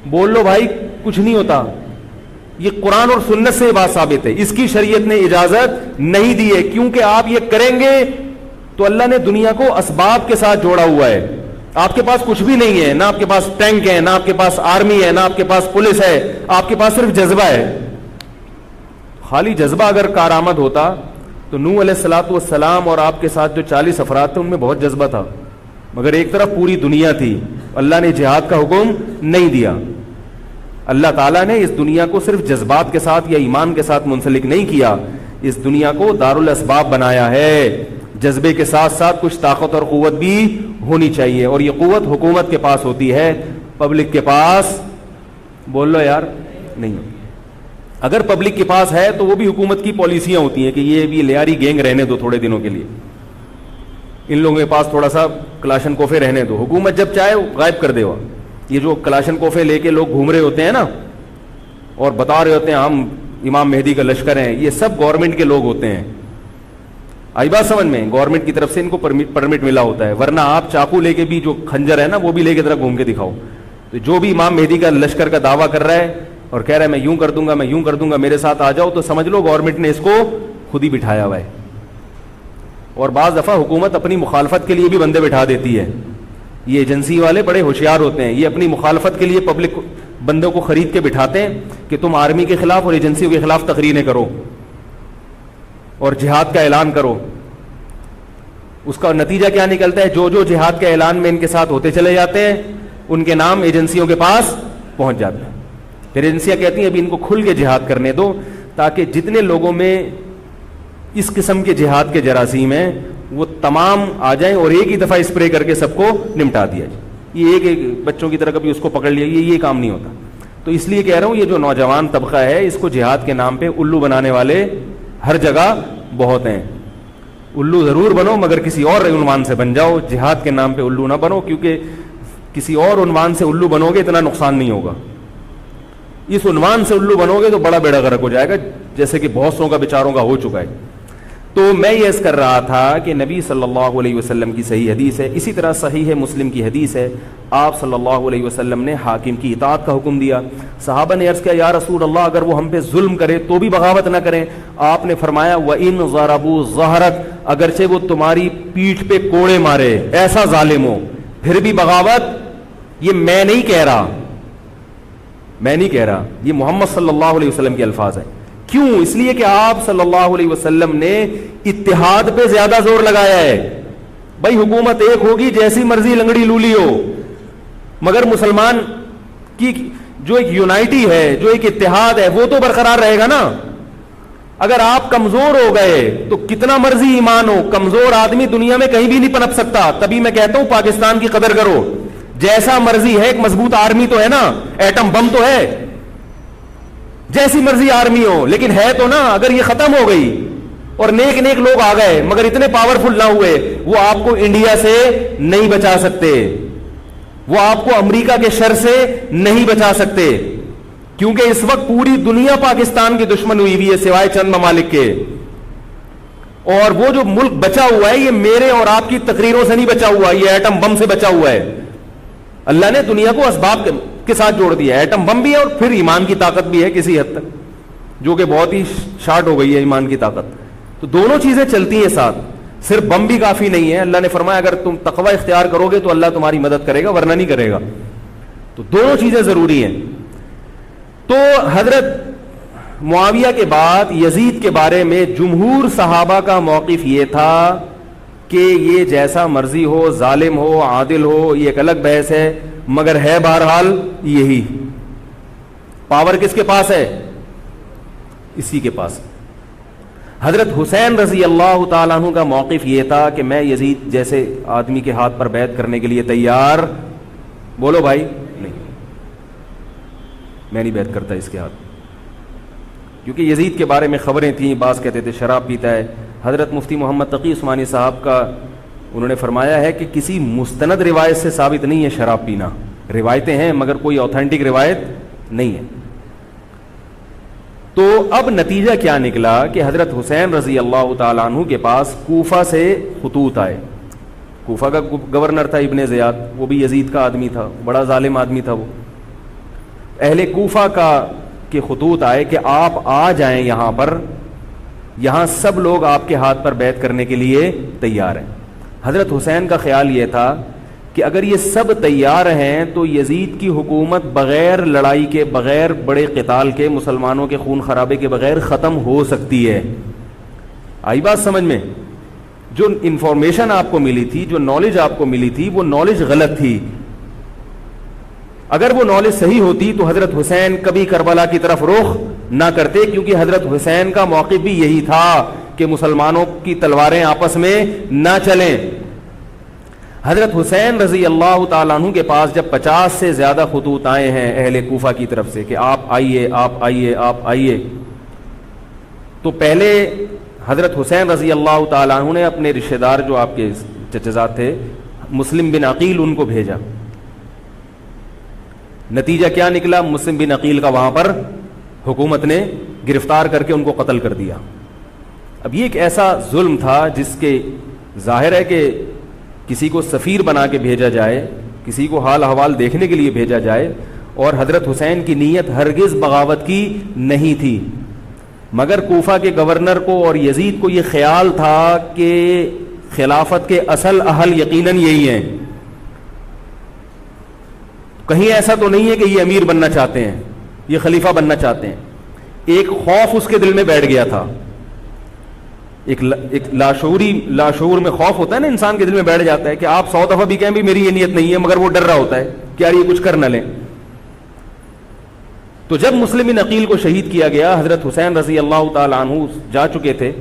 بول لو بھائی کچھ نہیں ہوتا. یہ قرآن اور سنت سے بات ثابت ہے, اس کی شریعت نے اجازت نہیں دی ہے. کیونکہ آپ یہ کریں گے تو اللہ نے دنیا کو اسباب کے ساتھ جوڑا ہوا ہے. آپ کے پاس کچھ بھی نہیں ہے, نہ آپ کے پاس ٹینک ہے, نہ آپ کے پاس آرمی ہے, نہ آپ کے پاس پولیس ہے, آپ کے پاس صرف جذبہ ہے. خالی جذبہ اگر کارآمد ہوتا تو نوح علیہ الصلوۃ والسلام اور آپ کے ساتھ جو 40 افراد تھے ان میں بہت جذبہ تھا, مگر ایک طرف پوری دنیا تھی. اللہ نے جہاد کا حکم نہیں دیا. اللہ تعالیٰ نے اس دنیا کو صرف جذبات کے ساتھ یا ایمان کے ساتھ منسلک نہیں کیا, اس دنیا کو دارالاسباب بنایا ہے. جذبے کے ساتھ ساتھ کچھ طاقت اور قوت بھی ہونی چاہیے, اور یہ قوت حکومت کے پاس ہوتی ہے, پبلک کے پاس بول لو یار نہیں. اگر پبلک کے پاس ہے تو وہ بھی حکومت کی پالیسیاں ہوتی ہیں کہ یہ بھی لیاری گینگ رہنے دو تھوڑے دنوں کے لیے, ان لوگوں کے پاس تھوڑا سا کلاشن کوفے رہنے دو, حکومت جب چاہے غائب کر دے. وہ یہ جو کلاشن کوفے لے کے لوگ گھوم رہے ہوتے ہیں نا اور بتا رہے ہوتے ہیں ہم امام مہدی کا لشکر ہیں, یہ سب گورنمنٹ کے لوگ ہوتے ہیں. آئی بات سمجھ میں؟ گورنمنٹ کی طرف سے ان کو پرمٹ ملا ہوتا ہے, ورنہ آپ چاقو لے کے بھی, جو خنجر ہے نا وہ بھی لے کے ذرا گھوم کے دکھاؤ. تو جو بھی امام مہدی کا لشکر کا دعویٰ کر رہا ہے اور کہہ رہا ہے میں یوں کر دوں گا, میں یوں کر دوں گا, میرے ساتھ آ جاؤ, تو سمجھ لو گورنمنٹ نے اس کو خود ہی بٹھایا ہوا ہے. اور بعض دفعہ حکومت اپنی مخالفت کے لیے بھی بندے بٹھا دیتی ہے. یہ ایجنسی والے بڑے ہوشیار ہوتے ہیں, یہ اپنی مخالفت کے لیے پبلک بندوں کو خرید کے بٹھاتے ہیں کہ تم آرمی کے خلاف اور ایجنسیوں کے خلاف تقریریں کرو اور جہاد کا اعلان کرو. اس کا نتیجہ کیا نکلتا ہے؟ جو جو جہاد کے اعلان میں ان کے ساتھ ہوتے چلے جاتے ہیں ان کے نام ایجنسیوں کے پاس پہنچ جاتے ہیں. پھر ایجنسیاں کہتی ہیں ابھی ان کو کھل کے جہاد کرنے دو تاکہ جتنے لوگوں میں اس قسم کے جہاد کے جراثیم ہیں وہ تمام آ جائیں اور ایک ہی دفعہ اسپرے کر کے سب کو نمٹا دیا جائے. یہ ایک بچوں کی طرح کبھی اس کو پکڑ لیا, یہ کام نہیں ہوتا. تو اس لیے کہہ رہا ہوں یہ جو نوجوان طبقہ ہے اس کو جہاد کے نام پہ الو بنانے والے ہر جگہ بہت ہیں. الو ضرور بنو مگر کسی اور عنوان سے بن جاؤ, جہاد کے نام پہ الو نہ بنو, کیونکہ کسی اور عنوان سے الو بنو گے اتنا نقصان نہیں ہوگا. اس عنوان سے الو بنو گے تو بڑا بیڑا غرق ہو جائے گا, جیسے کہ بہت سو کا بیچاروں کا ہو چکا ہے. تو میں یہ عرض کر رہا تھا کہ نبی صلی اللہ علیہ وسلم کی صحیح حدیث ہے, اسی طرح صحیح مسلم کی حدیث ہے, آپ صلی اللہ علیہ وسلم نے حاکم کی اطاعت کا حکم دیا. صحابہ نے عرض کیا یا رسول اللہ اگر وہ ہم پہ ظلم کرے تو بھی بغاوت نہ کریں. آپ نے فرمایا وَإِن ضَرَبُوا ظَهْرَكَ, اگرچہ وہ تمہاری پیٹھ پہ کوڑے مارے, ایسا ظالم ہو, پھر بھی بغاوت. یہ میں نہیں کہہ رہا, یہ محمد صلی اللہ علیہ وسلم کے الفاظ ہیں. کیوں؟ اس لیے کہ آپ صلی اللہ علیہ وسلم نے اتحاد پہ زیادہ زور لگایا ہے. بھائی حکومت ایک ہوگی جیسی مرضی لنگڑی لولی ہو, مگر مسلمان کی جو ایک یونائٹی ہے, جو ایک اتحاد ہے, وہ تو برقرار رہے گا نا. اگر آپ کمزور ہو گئے تو کتنا مرضی ایمان ہو, کمزور آدمی دنیا میں کہیں بھی نہیں پنپ سکتا. تبھی میں کہتا ہوں پاکستان کی قدر کرو, جیسا مرضی ہے, ایک مضبوط آرمی تو ہے نا, ایٹم بم تو ہے, جیسی مرضی آرمی ہو, لیکن ہے تو نا. اگر یہ ختم ہو گئی اور نیک نیک لوگ آ گئے مگر اتنے پاورفل نہ ہوئے, وہ آپ کو انڈیا سے نہیں بچا سکتے, وہ آپ کو امریکہ کے شر سے نہیں بچا سکتے, کیونکہ اس وقت پوری دنیا پاکستان کی دشمن ہوئی ہوئی ہے سوائے چند ممالک کے. اور وہ جو ملک بچا ہوا ہے یہ میرے اور آپ کی تقریروں سے نہیں بچا ہوا, یہ ایٹم بم سے بچا ہوا ہے. اللہ نے دنیا کو اسباب کے ساتھ جوڑ دیا ہے, ایٹم بم بھی ہے اور پھر ایمان کی طاقت بھی ہے کسی حد تک, جو کہ بہت ہی شارٹ ہو گئی ہے ایمان کی طاقت. تو دونوں چیزیں چلتی ہیں ساتھ, صرف بم بھی کافی نہیں ہے. اللہ نے فرمایا اگر تم تقوی اختیار کرو گے تو اللہ تمہاری مدد کرے گا, ورنہ نہیں کرے گا. تو دونوں چیزیں ضروری ہیں. تو حضرت معاویہ کے بعد یزید کے بارے میں جمہور صحابہ کا موقف یہ تھا کہ یہ جیسا مرضی ہو, ظالم ہو, عادل ہو, یہ ایک الگ بحث ہے, مگر ہے بہرحال یہی. پاور کس کے پاس ہے؟ اسی کے پاس. حضرت حسین رضی اللہ تعالیٰ عنہ کا موقف یہ تھا کہ میں یزید جیسے آدمی کے ہاتھ پر بیعت کرنے کے لیے تیار. بولو بھائی, نہیں, میں نہیں بیعت کرتا اس کے ہاتھ, کیونکہ یزید کے بارے میں خبریں تھیں, بعض کہتے تھے شراب پیتا ہے. حضرت مفتی محمد تقی عثمانی صاحب کا انہوں نے فرمایا ہے کہ کسی مستند روایت سے ثابت نہیں ہے شراب پینا. روایتیں ہیں مگر کوئی اوتھینٹک روایت نہیں ہے. تو اب نتیجہ کیا نکلا کہ حضرت حسین رضی اللہ تعالیٰ عنہ کے پاس کوفہ سے خطوط آئے. کوفہ کا گورنر تھا ابن زیاد, وہ بھی یزید کا آدمی تھا, بڑا ظالم آدمی تھا وہ. اہل کوفہ کے خطوط آئے کہ آپ آ جائیں یہاں پر, یہاں سب لوگ آپ کے ہاتھ پر بیعت کرنے کے لیے تیار ہیں. حضرت حسین کا خیال یہ تھا کہ اگر یہ سب تیار ہیں تو یزید کی حکومت بغیر لڑائی کے, بغیر بڑے قتال کے, مسلمانوں کے خون خرابے کے بغیر ختم ہو سکتی ہے. آئی بات سمجھ میں؟ جو انفارمیشن آپ کو ملی تھی, جو نالج آپ کو ملی تھی, وہ نالج غلط تھی. اگر وہ نالج صحیح ہوتی تو حضرت حسین کبھی کربلا کی طرف رخ نہ کرتے, کیونکہ حضرت حسین کا موقف بھی یہی تھا کہ مسلمانوں کی تلواریں آپس میں نہ چلیں. حضرت حسین رضی اللہ تعالیٰ عنہ کے پاس جب 50 سے زیادہ خطوط آئے ہیں اہل کوفہ کی طرف سے کہ آپ آئیے, آپ آئیے, آپ آئیے, تو پہلے حضرت حسین رضی اللہ تعالیٰ عنہ نے اپنے رشتہ دار جو آپ کے چچزاد تھے مسلم بن عقیل, ان کو بھیجا. نتیجہ کیا نکلا؟ مسلم بن عقیل کا وہاں پر حکومت نے گرفتار کر کے ان کو قتل کر دیا. اب یہ ایک ایسا ظلم تھا جس کے ظاہر ہے کہ کسی کو سفیر بنا کے بھیجا جائے, کسی کو حال احوال دیکھنے کے لیے بھیجا جائے, اور حضرت حسین کی نیت ہرگز بغاوت کی نہیں تھی, مگر کوفہ کے گورنر کو اور یزید کو یہ خیال تھا کہ خلافت کے اصل اہل یقیناً یہی ہیں. کہیں ایسا تو نہیں ہے کہ یہ امیر بننا چاہتے ہیں, یہ خلیفہ بننا چاہتے ہیں. ایک خوف اس کے دل میں بیٹھ گیا تھا, ایک لاشعور میں خوف ہوتا ہے نا, انسان کے دل میں بیٹھ جاتا ہے کہ آپ 100 دفعہ بھی کہیں بھی میری یہ نیت نہیں ہے, مگر وہ ڈر رہا ہوتا ہے. کہ یار یہ کچھ کر نہ لیں. تو جب مسلم بن عقیل کو شہید کیا گیا, حضرت حسین رضی اللہ تعالی عنہ جا چکے تھے.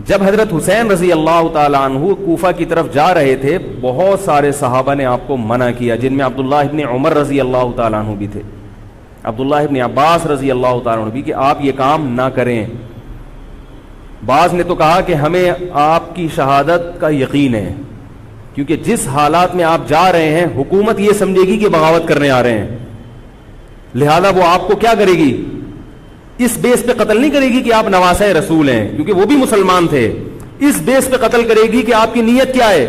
جب حضرت حسین رضی اللہ تعالی عنہ کوفہ کی طرف جا رہے تھے, بہت سارے صحابہ نے آپ کو منع کیا, جن میں عبداللہ ابن عمر رضی اللہ تعالی عنہ بھی تھے, عبداللہ ابن عباس رضی اللہ تعالی عنہ بھی, کہ آپ یہ کام نہ کریں. بعض نے تو کہا کہ ہمیں آپ کی شہادت کا یقین ہے, کیونکہ جس حالات میں آپ جا رہے ہیں حکومت یہ سمجھے گی کہ بغاوت کرنے آ رہے ہیں, لہذا وہ آپ کو کیا کرے گی, اس بیس پہ قتل نہیں کرے گی کہ آپ نواسہ رسول ہیں, کیونکہ وہ بھی مسلمان تھے. اس بیس پہ قتل کرے گی کہ آپ کی نیت کیا ہے,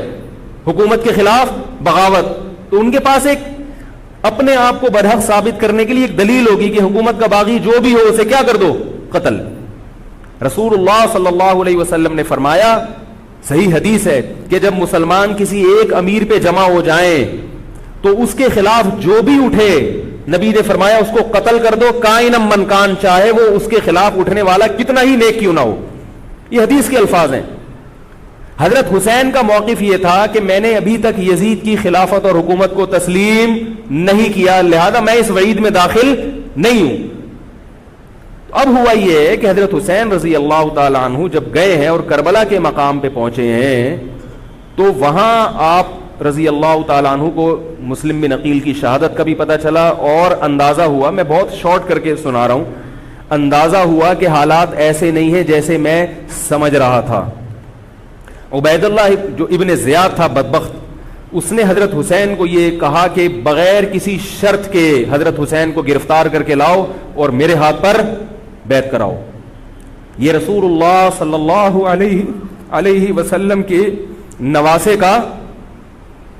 حکومت کے خلاف بغاوت. تو ان کے پاس ایک اپنے آپ کو برحق ثابت کرنے کے لیے ایک دلیل ہوگی کہ حکومت کا باغی جو بھی ہو اسے کیا کر دو, قتل. رسول اللہ صلی اللہ علیہ وسلم نے فرمایا, صحیح حدیث ہے, کہ جب مسلمان کسی ایک امیر پہ جمع ہو جائیں تو اس کے خلاف جو بھی اٹھے, نبی نے فرمایا اس کو قتل کر دو, کائنم من کان, چاہے وہ اس کے خلاف اٹھنے والا کتنا ہی نیک کیوں نہ ہو. یہ حدیث کے الفاظ ہیں. حضرت حسین کا موقف یہ تھا کہ میں نے ابھی تک یزید کی خلافت اور حکومت کو تسلیم نہیں کیا, لہذا میں اس وعید میں داخل نہیں ہوں. اب ہوا یہ ہے کہ حضرت حسین رضی اللہ تعالی عنہ جب گئے ہیں اور کربلا کے مقام پہ پہنچے ہیں, تو وہاں آپ رضی اللہ تعالیٰ عنہ کو مسلم بن عقیل کی شہادت کا بھی پتہ چلا, اور اندازہ ہوا, میں بہت شارٹ کر کے سنا رہا ہوں, اندازہ ہوا کہ حالات ایسے نہیں ہیں جیسے میں سمجھ رہا تھا. عبید اللہ جو ابن زیاد تھا بدبخت, اس نے حضرت حسین کو یہ کہا کہ بغیر کسی شرط کے حضرت حسین کو گرفتار کر کے لاؤ اور میرے ہاتھ پر بیعت کراؤ. یہ رسول اللہ صلی اللہ علیہ وسلم کے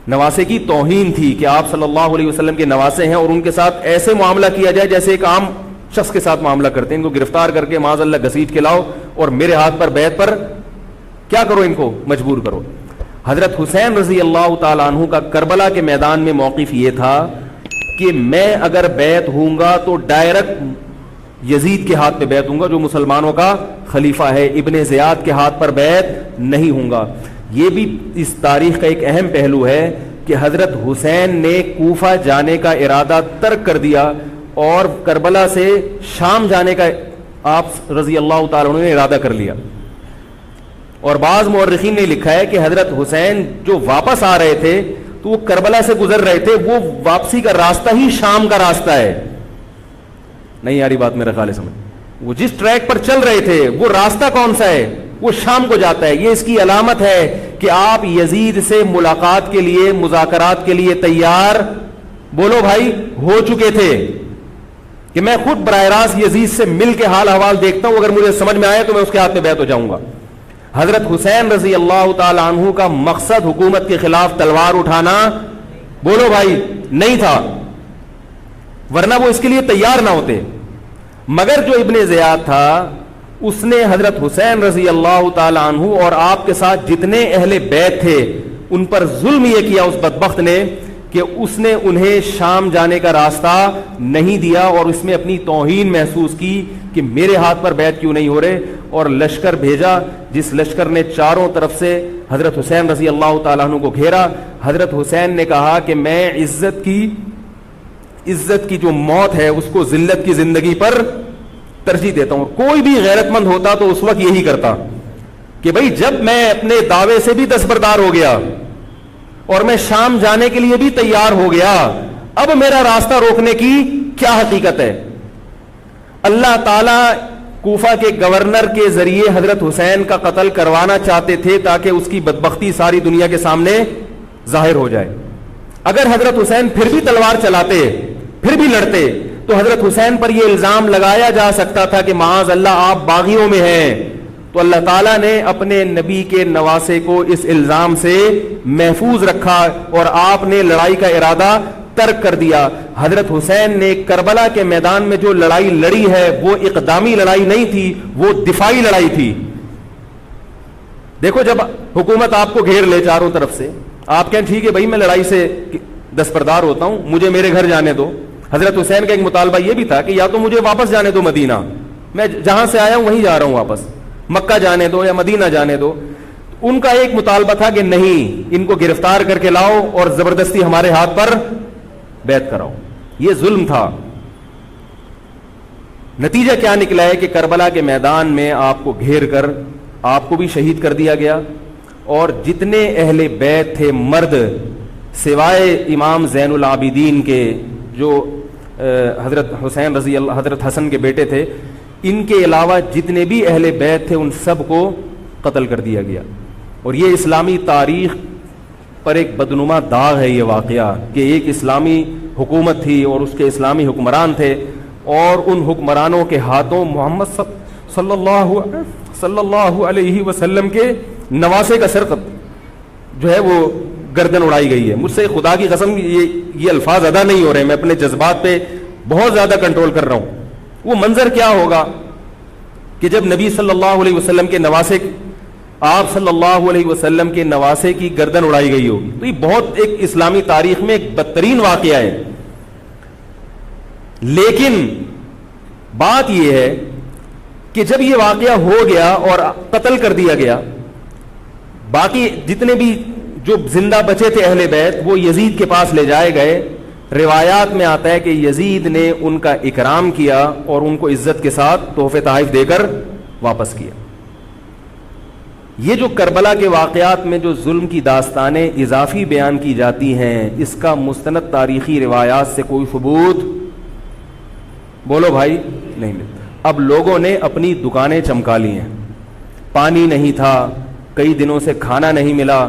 نواسے کی توہین تھی کہ آپ صلی اللہ علیہ وسلم کے نواسے ہیں اور ان کے ساتھ ایسے معاملہ کیا جائے جیسے ایک عام شخص کے ساتھ معاملہ کرتے ہیں. ان کو گرفتار کر کے معاذ اللہ گھسیٹ کے لاؤ اور میرے ہاتھ پر بیعت پر کیا کرو, ان کو مجبور کرو. حضرت حسین رضی اللہ تعالیٰ عنہ کا کربلا کے میدان میں موقف یہ تھا کہ میں اگر بیعت ہوں گا تو ڈائریکٹ یزید کے ہاتھ پہ بیعت ہوں گا جو مسلمانوں کا خلیفہ ہے, ابن زیاد کے ہاتھ پر بیعت نہیں ہوں گا. یہ بھی اس تاریخ کا ایک اہم پہلو ہے کہ حضرت حسین نے کوفہ جانے کا ارادہ ترک کر دیا اور کربلا سے شام جانے کا آپ رضی اللہ تعالیٰ عنہ نے ارادہ کر لیا. اور بعض مورخین نے لکھا ہے کہ حضرت حسین جو واپس آ رہے تھے تو وہ کربلا سے گزر رہے تھے, وہ واپسی کا راستہ ہی شام کا راستہ ہے. نہیں یاری بات میرا خیال ہے سمجھ, وہ جس ٹریک پر چل رہے تھے وہ راستہ کون سا ہے, وہ شام کو جاتا ہے. یہ اس کی علامت ہے کہ آپ یزید سے ملاقات کے لیے, مذاکرات کے لیے تیار, بولو بھائی, ہو چکے تھے کہ میں خود براہ راست یزید سے مل کے حال احوال دیکھتا ہوں, اگر مجھے سمجھ میں آئے تو میں اس کے ہاتھ میں بیعت ہو جاؤں گا. حضرت حسین رضی اللہ تعالی عنہ کا مقصد حکومت کے خلاف تلوار اٹھانا, بولو بھائی, نہیں تھا, ورنہ وہ اس کے لیے تیار نہ ہوتے. مگر جو ابن زیاد تھا اس نے حضرت حسین رضی اللہ تعالی عنہ اور آپ کے ساتھ جتنے اہل بیت تھے ان پر ظلم یہ کیا اس بدبخت نے کہ اس نے انہیں شام جانے کا راستہ نہیں دیا اور اس میں اپنی توہین محسوس کی کہ میرے ہاتھ پر بیعت کیوں نہیں ہو رہے, اور لشکر بھیجا جس لشکر نے چاروں طرف سے حضرت حسین رضی اللہ تعالیٰ عنہ کو گھیرا. حضرت حسین نے کہا کہ میں عزت کی جو موت ہے اس کو ذلت کی زندگی پر ترجیح دیتا ہوں. کوئی بھی غیرت مند ہوتا تو اس وقت یہی کرتا کہ بھئی جب میں اپنے دعوے سے بھی دستبردار ہو گیا اور میں شام جانے کے لیے بھی تیار ہو گیا, اب میرا راستہ روکنے کی کیا حقیقت ہے. اللہ تعالیٰ کوفہ کے گورنر کے ذریعے حضرت حسین کا قتل کروانا چاہتے تھے تاکہ اس کی بدبختی ساری دنیا کے سامنے ظاہر ہو جائے. اگر حضرت حسین پھر بھی تلوار چلاتے, پھر بھی لڑتے, تو حضرت حسین پر یہ الزام لگایا جا سکتا تھا کہ معاذ اللہ آپ باغیوں میں ہیں. تو اللہ تعالیٰ نے اپنے نبی کے نواسے کو اس الزام سے محفوظ رکھا اور آپ نے لڑائی کا ارادہ ترک کر دیا. حضرت حسین نے کربلا کے میدان میں جو لڑائی لڑی ہے وہ اقدامی لڑائی نہیں تھی, وہ دفاعی لڑائی تھی. دیکھو جب حکومت آپ کو گھیر لے چاروں طرف سے, آپ کہیں ٹھیک ہے بھائی میں لڑائی سے دستبردار ہوتا ہوں, مجھے میرے گھر جانے دو. حضرت حسین کا ایک مطالبہ یہ بھی تھا کہ یا تو مجھے واپس جانے دو مدینہ, میں جہاں سے آیا ہوں وہیں جا رہا ہوں واپس, مکہ جانے دو یا مدینہ جانے دو. ان کا ایک مطالبہ تھا کہ نہیں، ان کو گرفتار کر کے لاؤ اور زبردستی ہمارے ہاتھ پر بیعت کراؤ. یہ ظلم تھا. نتیجہ کیا نکلا ہے کہ کربلا کے میدان میں آپ کو گھیر کر آپ کو بھی شہید کر دیا گیا، اور جتنے اہل بیت تھے مرد سوائے امام زین العابدین کے جو حضرت حسین رضی اللہ، حضرت حسن کے بیٹے تھے، ان کے علاوہ جتنے بھی اہل بیت تھے ان سب کو قتل کر دیا گیا. اور یہ اسلامی تاریخ پر ایک بدنما داغ ہے یہ واقعہ کہ ایک اسلامی حکومت تھی اور اس کے اسلامی حکمران تھے، اور ان حکمرانوں کے ہاتھوں محمد صلی اللہ علیہ وسلم کے نواسے کا سر جو ہے وہ گردن اڑائی گئی ہے. مجھ سے خدا کی قسم یہ الفاظ ادا نہیں ہو رہے، میں اپنے جذبات پہ بہت زیادہ کنٹرول کر رہا ہوں. وہ منظر کیا ہوگا کہ جب نبی صلی اللہ علیہ وسلم کے نواسے، آپ صلی اللہ علیہ وسلم کے نواسے کی گردن اڑائی گئی ہوگی. تو یہ بہت ایک اسلامی تاریخ میں ایک بدترین واقعہ ہے. لیکن بات یہ ہے کہ جب یہ واقعہ ہو گیا اور قتل کر دیا گیا، باقی جتنے بھی جو زندہ بچے تھے اہل بیت وہ یزید کے پاس لے جائے گئے. روایات میں آتا ہے کہ یزید نے ان کا اکرام کیا اور ان کو عزت کے ساتھ تحفے تحائف دے کر واپس کیا. یہ جو کربلا کے واقعات میں جو ظلم کی داستانیں اضافی بیان کی جاتی ہیں، اس کا مستند تاریخی روایات سے کوئی ثبوت بولو بھائی نہیں ملتا. اب لوگوں نے اپنی دکانیں چمکا لی ہیں، پانی نہیں تھا، کئی دنوں سے کھانا نہیں ملا.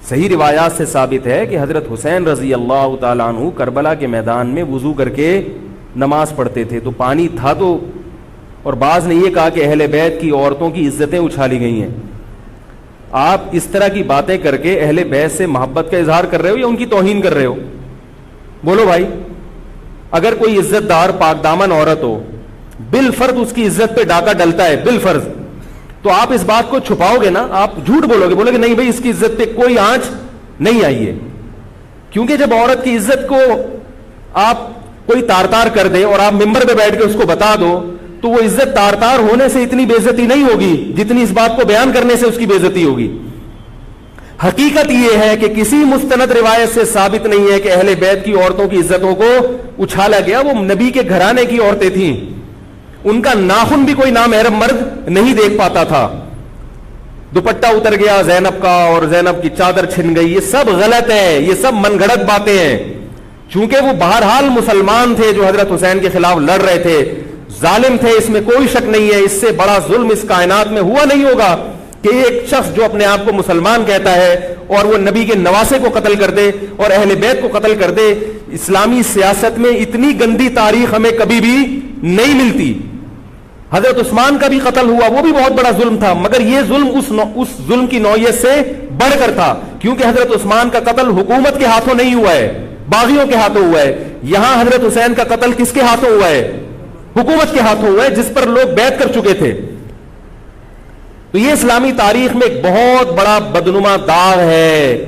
صحیح روایات سے ثابت ہے کہ حضرت حسین رضی اللہ تعالیٰ عنہ کربلا کے میدان میں وضو کر کے نماز پڑھتے تھے، تو پانی تھا تو. اور بعض نے یہ کہا کہ اہل بیت کی عورتوں کی عزتیں اچھالی گئی ہیں. آپ اس طرح کی باتیں کر کے اہل بیت سے محبت کا اظہار کر رہے ہو یا ان کی توہین کر رہے ہو؟ بولو بھائی. اگر کوئی عزت دار پاک دامن عورت ہو، بالفرض اس کی عزت پہ ڈاکہ ڈلتا ہے بالفرض، تو آپ اس بات کو چھپاؤ گے نا؟ آپ جھوٹ بولو گے، بولو گے نہیں بھائی اس کی عزت پہ کوئی آنچ نہیں آئی ہے. کیونکہ جب عورت کی عزت کو آپ کوئی تار تار کر دے اور آپ ممبر پہ بیٹھ کے اس کو بتا دو، تو وہ عزت تار تار ہونے سے اتنی بے عزتی نہیں ہوگی جتنی اس بات کو بیان کرنے سے اس کی بے عزتی ہوگی. حقیقت یہ ہے کہ کسی مستند روایت سے ثابت نہیں ہے کہ اہل بیت کی عورتوں کی عزتوں کو اچھالا گیا. وہ نبی کے گھرانے کی عورتیں تھیں، ان کا ناخن بھی کوئی نامحرم مرد نہیں دیکھ پاتا تھا. دوپٹہ اتر گیا زینب کا اور زینب کی چادر چھن گئی، یہ سب غلط ہے، یہ سب من گھڑت باتیں ہیں. چونکہ وہ بہرحال مسلمان تھے جو حضرت حسین کے خلاف لڑ رہے تھے، ظالم تھے، اس میں کوئی شک نہیں ہے. اس سے بڑا ظلم اس کائنات میں ہوا نہیں ہوگا کہ ایک شخص جو اپنے آپ کو مسلمان کہتا ہے اور وہ نبی کے نواسے کو قتل کر دے اور اہل بیت کو قتل کر دے. اسلامی سیاست میں اتنی گندی تاریخ ہمیں کبھی بھی نہیں ملتی. حضرت عثمان کا بھی قتل ہوا، وہ بھی بہت بڑا ظلم تھا، مگر یہ ظلم اس ظلم کی نوعیت سے بڑھ کر تھا، کیونکہ حضرت عثمان کا قتل حکومت کے ہاتھوں نہیں ہوا ہے، باغیوں کے ہاتھوں ہوا ہے. یہاں حضرت حسین کا قتل کس کے ہاتھوں ہوا ہے؟ حکومت کے ہاتھوں ہوا ہے، جس پر لوگ بیعت کر چکے تھے. تو یہ اسلامی تاریخ میں ایک بہت بڑا بدنما داغ ہے،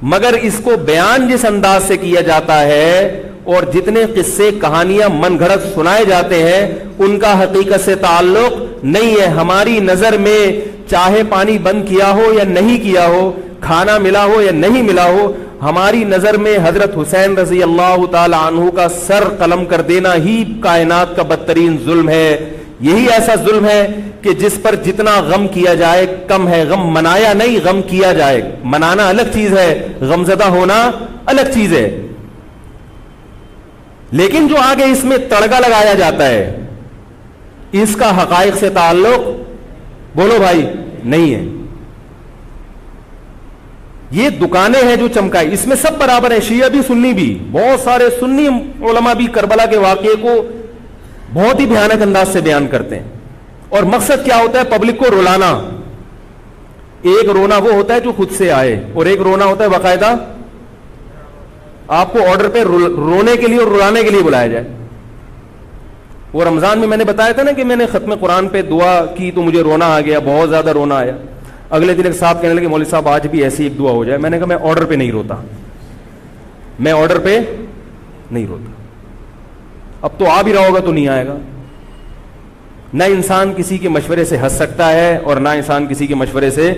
مگر اس کو بیان جس انداز سے کیا جاتا ہے اور جتنے قصے کہانیاں من گھڑت سنائے جاتے ہیں ان کا حقیقت سے تعلق نہیں ہے. ہماری نظر میں چاہے پانی بند کیا ہو یا نہیں کیا ہو، کھانا ملا ہو یا نہیں ملا ہو، ہماری نظر میں حضرت حسین رضی اللہ تعالی عنہ کا سر قلم کر دینا ہی کائنات کا بدترین ظلم ہے. یہی ایسا ظلم ہے کہ جس پر جتنا غم کیا جائے کم ہے. غم منایا نہیں، غم کیا جائے. منانا الگ چیز ہے، غمزدہ ہونا الگ چیز ہے. لیکن جو آگے اس میں تڑکا لگایا جاتا ہے اس کا حقائق سے تعلق بولو بھائی نہیں ہے. یہ دکانیں ہیں جو چمکائی، اس میں سب برابر ہیں، شیعہ بھی سنی بھی. بہت سارے سنی علماء بھی کربلا کے واقعے کو بہت ہی بھیانک انداز سے بیان کرتے ہیں. اور مقصد کیا ہوتا ہے؟ پبلک کو رلانا. ایک رونا وہ ہوتا ہے جو خود سے آئے، اور ایک رونا ہوتا ہے باقاعدہ آپ کو آرڈر پہ رونے کے لیے اور رلانے کے لیے بلایا جائے. وہ رمضان میں نے بتایا تھا نا کہ میں نے ختم قرآن پہ دعا کی تو مجھے رونا آ گیا، بہت زیادہ رونا آیا. اگلے دن ایک صاحب کہنے لگے مولوی صاحب آج بھی ایسی ایک دعا ہو جائے. میں نے کہا میں آرڈر پہ نہیں روتا، میں آرڈر پہ نہیں روتا. اب تو آ بھی رہا ہوگا تو نہیں آئے گا. نہ انسان کسی کے مشورے سے ہنس سکتا ہے اور نہ انسان کسی کے مشورے سے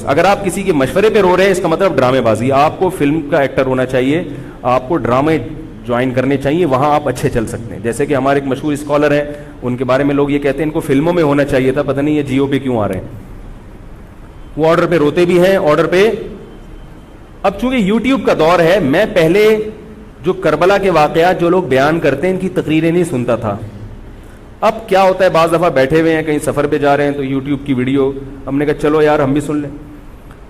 اگر آپ کسی کے مشورے پہ رو رہے ہیں اس کا مطلب ڈرامے بازی. آپ کو فلم کا ایکٹر ہونا چاہیے, آپ کو ڈرامے جوائن کرنے چاہیے, وہاں آپ اچھے چل سکتے ہیں. جیسے کہ ہمارے ایک مشہور اسکالر ہیں, ان کے بارے میں لوگ یہ کہتے ہیں ان کو فلموں میں ہونا چاہیے تھا, پتہ نہیں یہ جیو پہ کیوں آ رہے ہیں. وہ آرڈر پہ روتے بھی ہیں, آرڈر پہ. اب چونکہ یوٹیوب کا دور ہے, میں پہلے جو کربلا کے واقعات جو لوگ بیان کرتے ہیں ان کی تقریریں نہیں سنتا تھا. اب کیا ہوتا ہے, بعض دفعہ بیٹھے ہوئے ہیں کہیں سفر پہ جا رہے ہیں تو یوٹیوب کی ویڈیو, ہم نے کہا چلو یار ہم بھی سن لیں.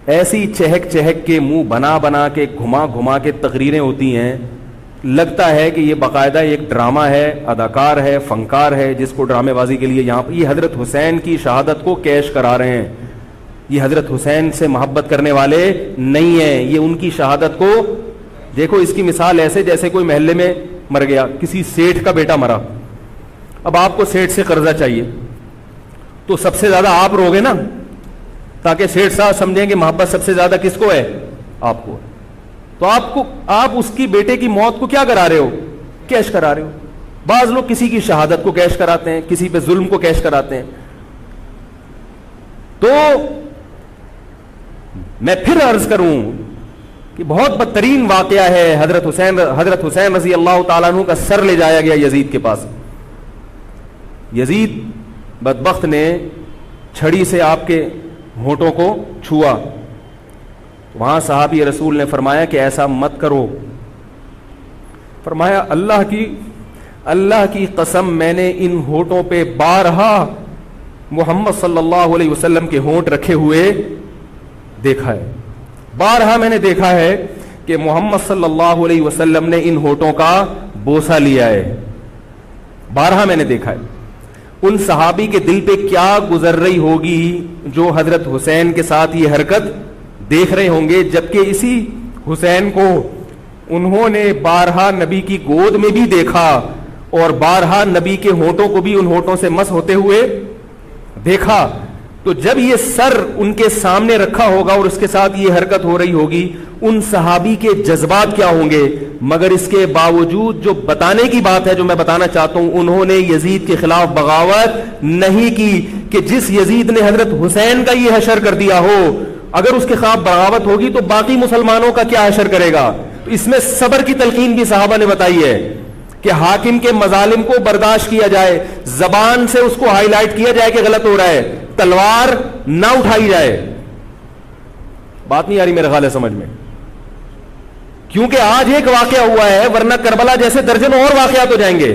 ایسی چہک چہک کے منہ بنا بنا کے گھما گھما کے تقریریں ہوتی ہیں, لگتا ہے کہ یہ باقاعدہ ایک ڈرامہ ہے, اداکار ہے, فنکار ہے, جس کو ڈرامے بازی کے لیے یہاں یہ حضرت حسین کی شہادت کو کیش کرا رہے ہیں. یہ حضرت حسین سے محبت کرنے والے نہیں ہیں, یہ ان کی شہادت کو دیکھو. اس کی مثال ایسے جیسے کوئی محلے میں مر گیا, کسی سیٹھ کا بیٹا مرا, اب آپ کو سیٹھ سے قرضہ چاہیے تو سب سے زیادہ آپ روگے نا, تاکہ سیٹھ صاحب سمجھیں کہ محبت سب سے زیادہ کس کو ہے, آپ کو. تو آپ اس کی بیٹے کی موت کو کیا کرا رہے ہو, کیش کرا رہے ہو. بعض لوگ کسی کی شہادت کو کیش کراتے ہیں, کسی پہ ظلم کو کیش کراتے ہیں. تو میں پھر عرض کروں کہ بہت بدترین واقعہ ہے. حضرت حسین رضی اللہ تعالیٰ عنہ کا سر لے جایا گیا یزید کے پاس. یزید بدبخت نے چھڑی سے آپ کے ہونٹوں کو چھوا. وہاں صحابی رسول نے فرمایا کہ ایسا مت کرو. فرمایا اللہ کی قسم میں نے ان ہونٹوں پہ بارہا محمد صلی اللہ علیہ وسلم کے ہونٹ رکھے ہوئے دیکھا ہے. بارہا میں نے دیکھا ہے کہ محمد صلی اللہ علیہ وسلم نے ان ہونٹوں کا بوسہ لیا ہے. بارہا میں نے دیکھا ہے. ان صحابی کے دل پہ کیا گزر رہی ہوگی جو حضرت حسین کے ساتھ یہ حرکت دیکھ رہے ہوں گے, جبکہ اسی حسین کو انہوں نے بارہا نبی کی گود میں بھی دیکھا اور بارہا نبی کے ہونٹوں کو بھی ان ہونٹوں سے مس ہوتے ہوئے دیکھا. تو جب یہ سر ان کے سامنے رکھا ہوگا اور اس کے ساتھ یہ حرکت ہو رہی ہوگی, ان صحابی کے جذبات کیا ہوں گے. مگر اس کے باوجود جو بتانے کی بات ہے, جو میں بتانا چاہتا ہوں, انہوں نے یزید کے خلاف بغاوت نہیں کی کہ جس یزید نے حضرت حسین کا یہ حشر کر دیا ہو, اگر اس کے خلاف بغاوت ہوگی تو باقی مسلمانوں کا کیا حشر کرے گا. تو اس میں صبر کی تلقین بھی صحابہ نے بتائی ہے کہ حاکم کے مظالم کو برداشت کیا جائے, زبان سے اس کو ہائی لائٹ کیا جائے کہ غلط ہو رہا ہے, تلوار نہ اٹھائی جائے. بات نہیں آ رہی میرے خیال ہے سمجھ میں, کیونکہ آج ایک واقعہ ہوا ہے, ورنہ کربلا جیسے درجنوں اور واقعات ہو جائیں گے.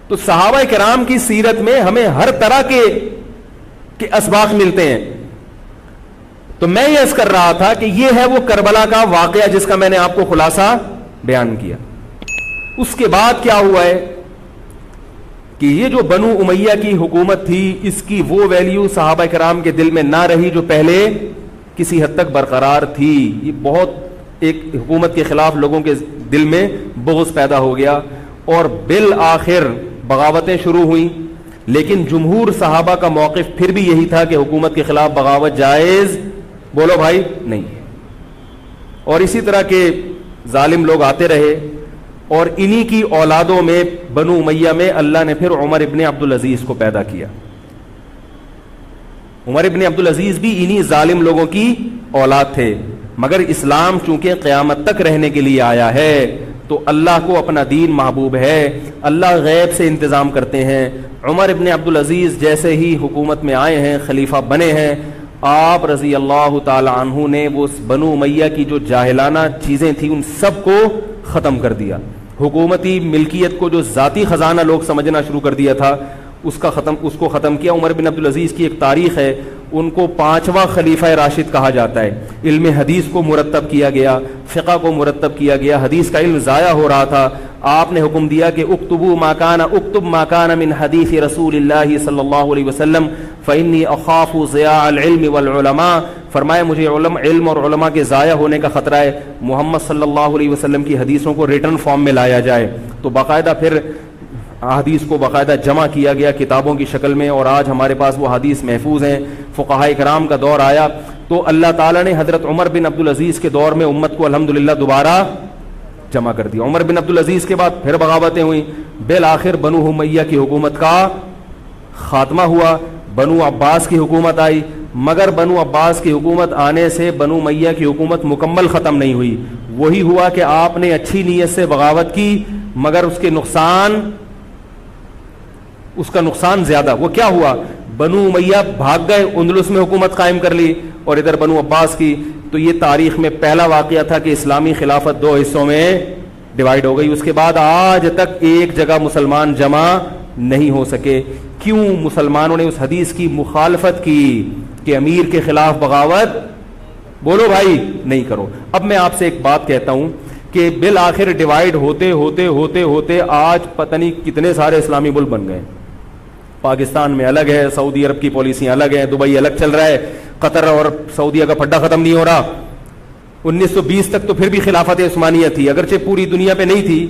تو صحابہ کرام کی سیرت میں ہمیں ہر طرح کے اسباق ملتے ہیں. تو میں یہ عرض کر رہا تھا کہ یہ ہے وہ کربلا کا واقعہ جس کا میں نے آپ کو خلاصہ بیان کیا. اس کے بعد کیا ہوا ہے کہ یہ جو بنو امیہ کی حکومت تھی, اس کی وہ ویلیو صحابہ کرام کے دل میں نہ رہی جو پہلے کسی حد تک برقرار تھی. یہ بہت ایک حکومت کے خلاف لوگوں کے دل میں بغض پیدا ہو گیا اور بالآخر بغاوتیں شروع ہوئیں. لیکن جمہور صحابہ کا موقف پھر بھی یہی تھا کہ حکومت کے خلاف بغاوت جائز, بولو بھائی, نہیں. اور اسی طرح کے ظالم لوگ آتے رہے, اور انہی کی اولادوں میں بنو امیہ میں اللہ نے پھر عمر ابن عبدالعزیز کو پیدا کیا. عمر ابن عبدالعزیز بھی انہی ظالم لوگوں کی اولاد تھے, مگر اسلام چونکہ قیامت تک رہنے کے لیے آیا ہے تو اللہ کو اپنا دین محبوب ہے, اللہ غیب سے انتظام کرتے ہیں. عمر ابن عبدالعزیز جیسے ہی حکومت میں آئے ہیں, خلیفہ بنے ہیں, آپ رضی اللہ تعالی عنہ نے وہ بنو امیہ کی جو جاہلانہ چیزیں تھیں ان سب کو ختم کر دیا. حکومتی ملکیت کو جو ذاتی خزانہ لوگ سمجھنا شروع کر دیا تھا اس کو ختم کیا. عمر بن عبدالعزیز کی ایک تاریخ ہے, ان کو 5واں خلیفہ راشد کہا جاتا ہے. علم حدیث کو مرتب کیا گیا, فقہ کو مرتب کیا گیا, حدیث کا علم ضائع ہو رہا تھا. آپ نے حکم دیا کہ اکتب ما کان من حدیث رسول اللہ صلی اللہ علیہ وسلم فإنی اخاف ضیاع العلم والعلماء. فرمایا مجھے علم اور علماء کے ضائع ہونے کا خطرہ ہے, محمد صلی اللہ علیہ وسلم کی حدیثوں کو ریٹن فارم میں لایا جائے. تو باقاعدہ پھر حدیث کو باقاعدہ جمع کیا گیا کتابوں کی شکل میں, اور آج ہمارے پاس وہ حدیث محفوظ ہیں. فقہاء کرام کا دور آیا تو اللہ تعالیٰ نے حضرت عمر بن عبدالعزیز کے دور میں امت کو الحمدللہ دوبارہ جمع کر دیا. عمر بن عبدالعزیز کے بعد پھر بغاوتیں ہوئیں, بالآخر بنو امیہ کی حکومت کا خاتمہ ہوا, بنو عباس کی حکومت آئی, مگر بنو عباس کی حکومت آنے سے بنو امیہ کی حکومت مکمل ختم نہیں ہوئی. وہی ہوا کہ آپ نے اچھی نیت سے بغاوت کی, مگر اس کا نقصان زیادہ. وہ کیا ہوا, بنو امیہ بھاگ گئے, اندلس میں حکومت قائم کر لی, اور ادھر بنو عباس کی. تو یہ تاریخ میں پہلا واقعہ تھا کہ اسلامی خلافت دو حصوں میں ڈیوائیڈ ہو گئی. اس کے بعد آج تک ایک جگہ مسلمان جمع نہیں ہو سکے. کیوں؟ مسلمانوں نے اس حدیث کی مخالفت کی کہ امیر کے خلاف بغاوت بولو بھائی نہیں کرو. اب میں آپ سے ایک بات کہتا ہوں کہ بالآخر ڈیوائیڈ ہوتے ہوتے ہوتے ہوتے آج پتہ نہیں کتنے سارے اسلامی ملک بن گئے. پاکستان میں الگ ہے, سعودی عرب کی پالیسیاں الگ ہیں, دبئی الگ چل رہا ہے, قطر اور سعودیہ کا پھڈا ختم نہیں ہو رہا. 1920 تک تو پھر بھی خلافت عثمانیہ تھی, اگرچہ پوری دنیا پہ نہیں تھی.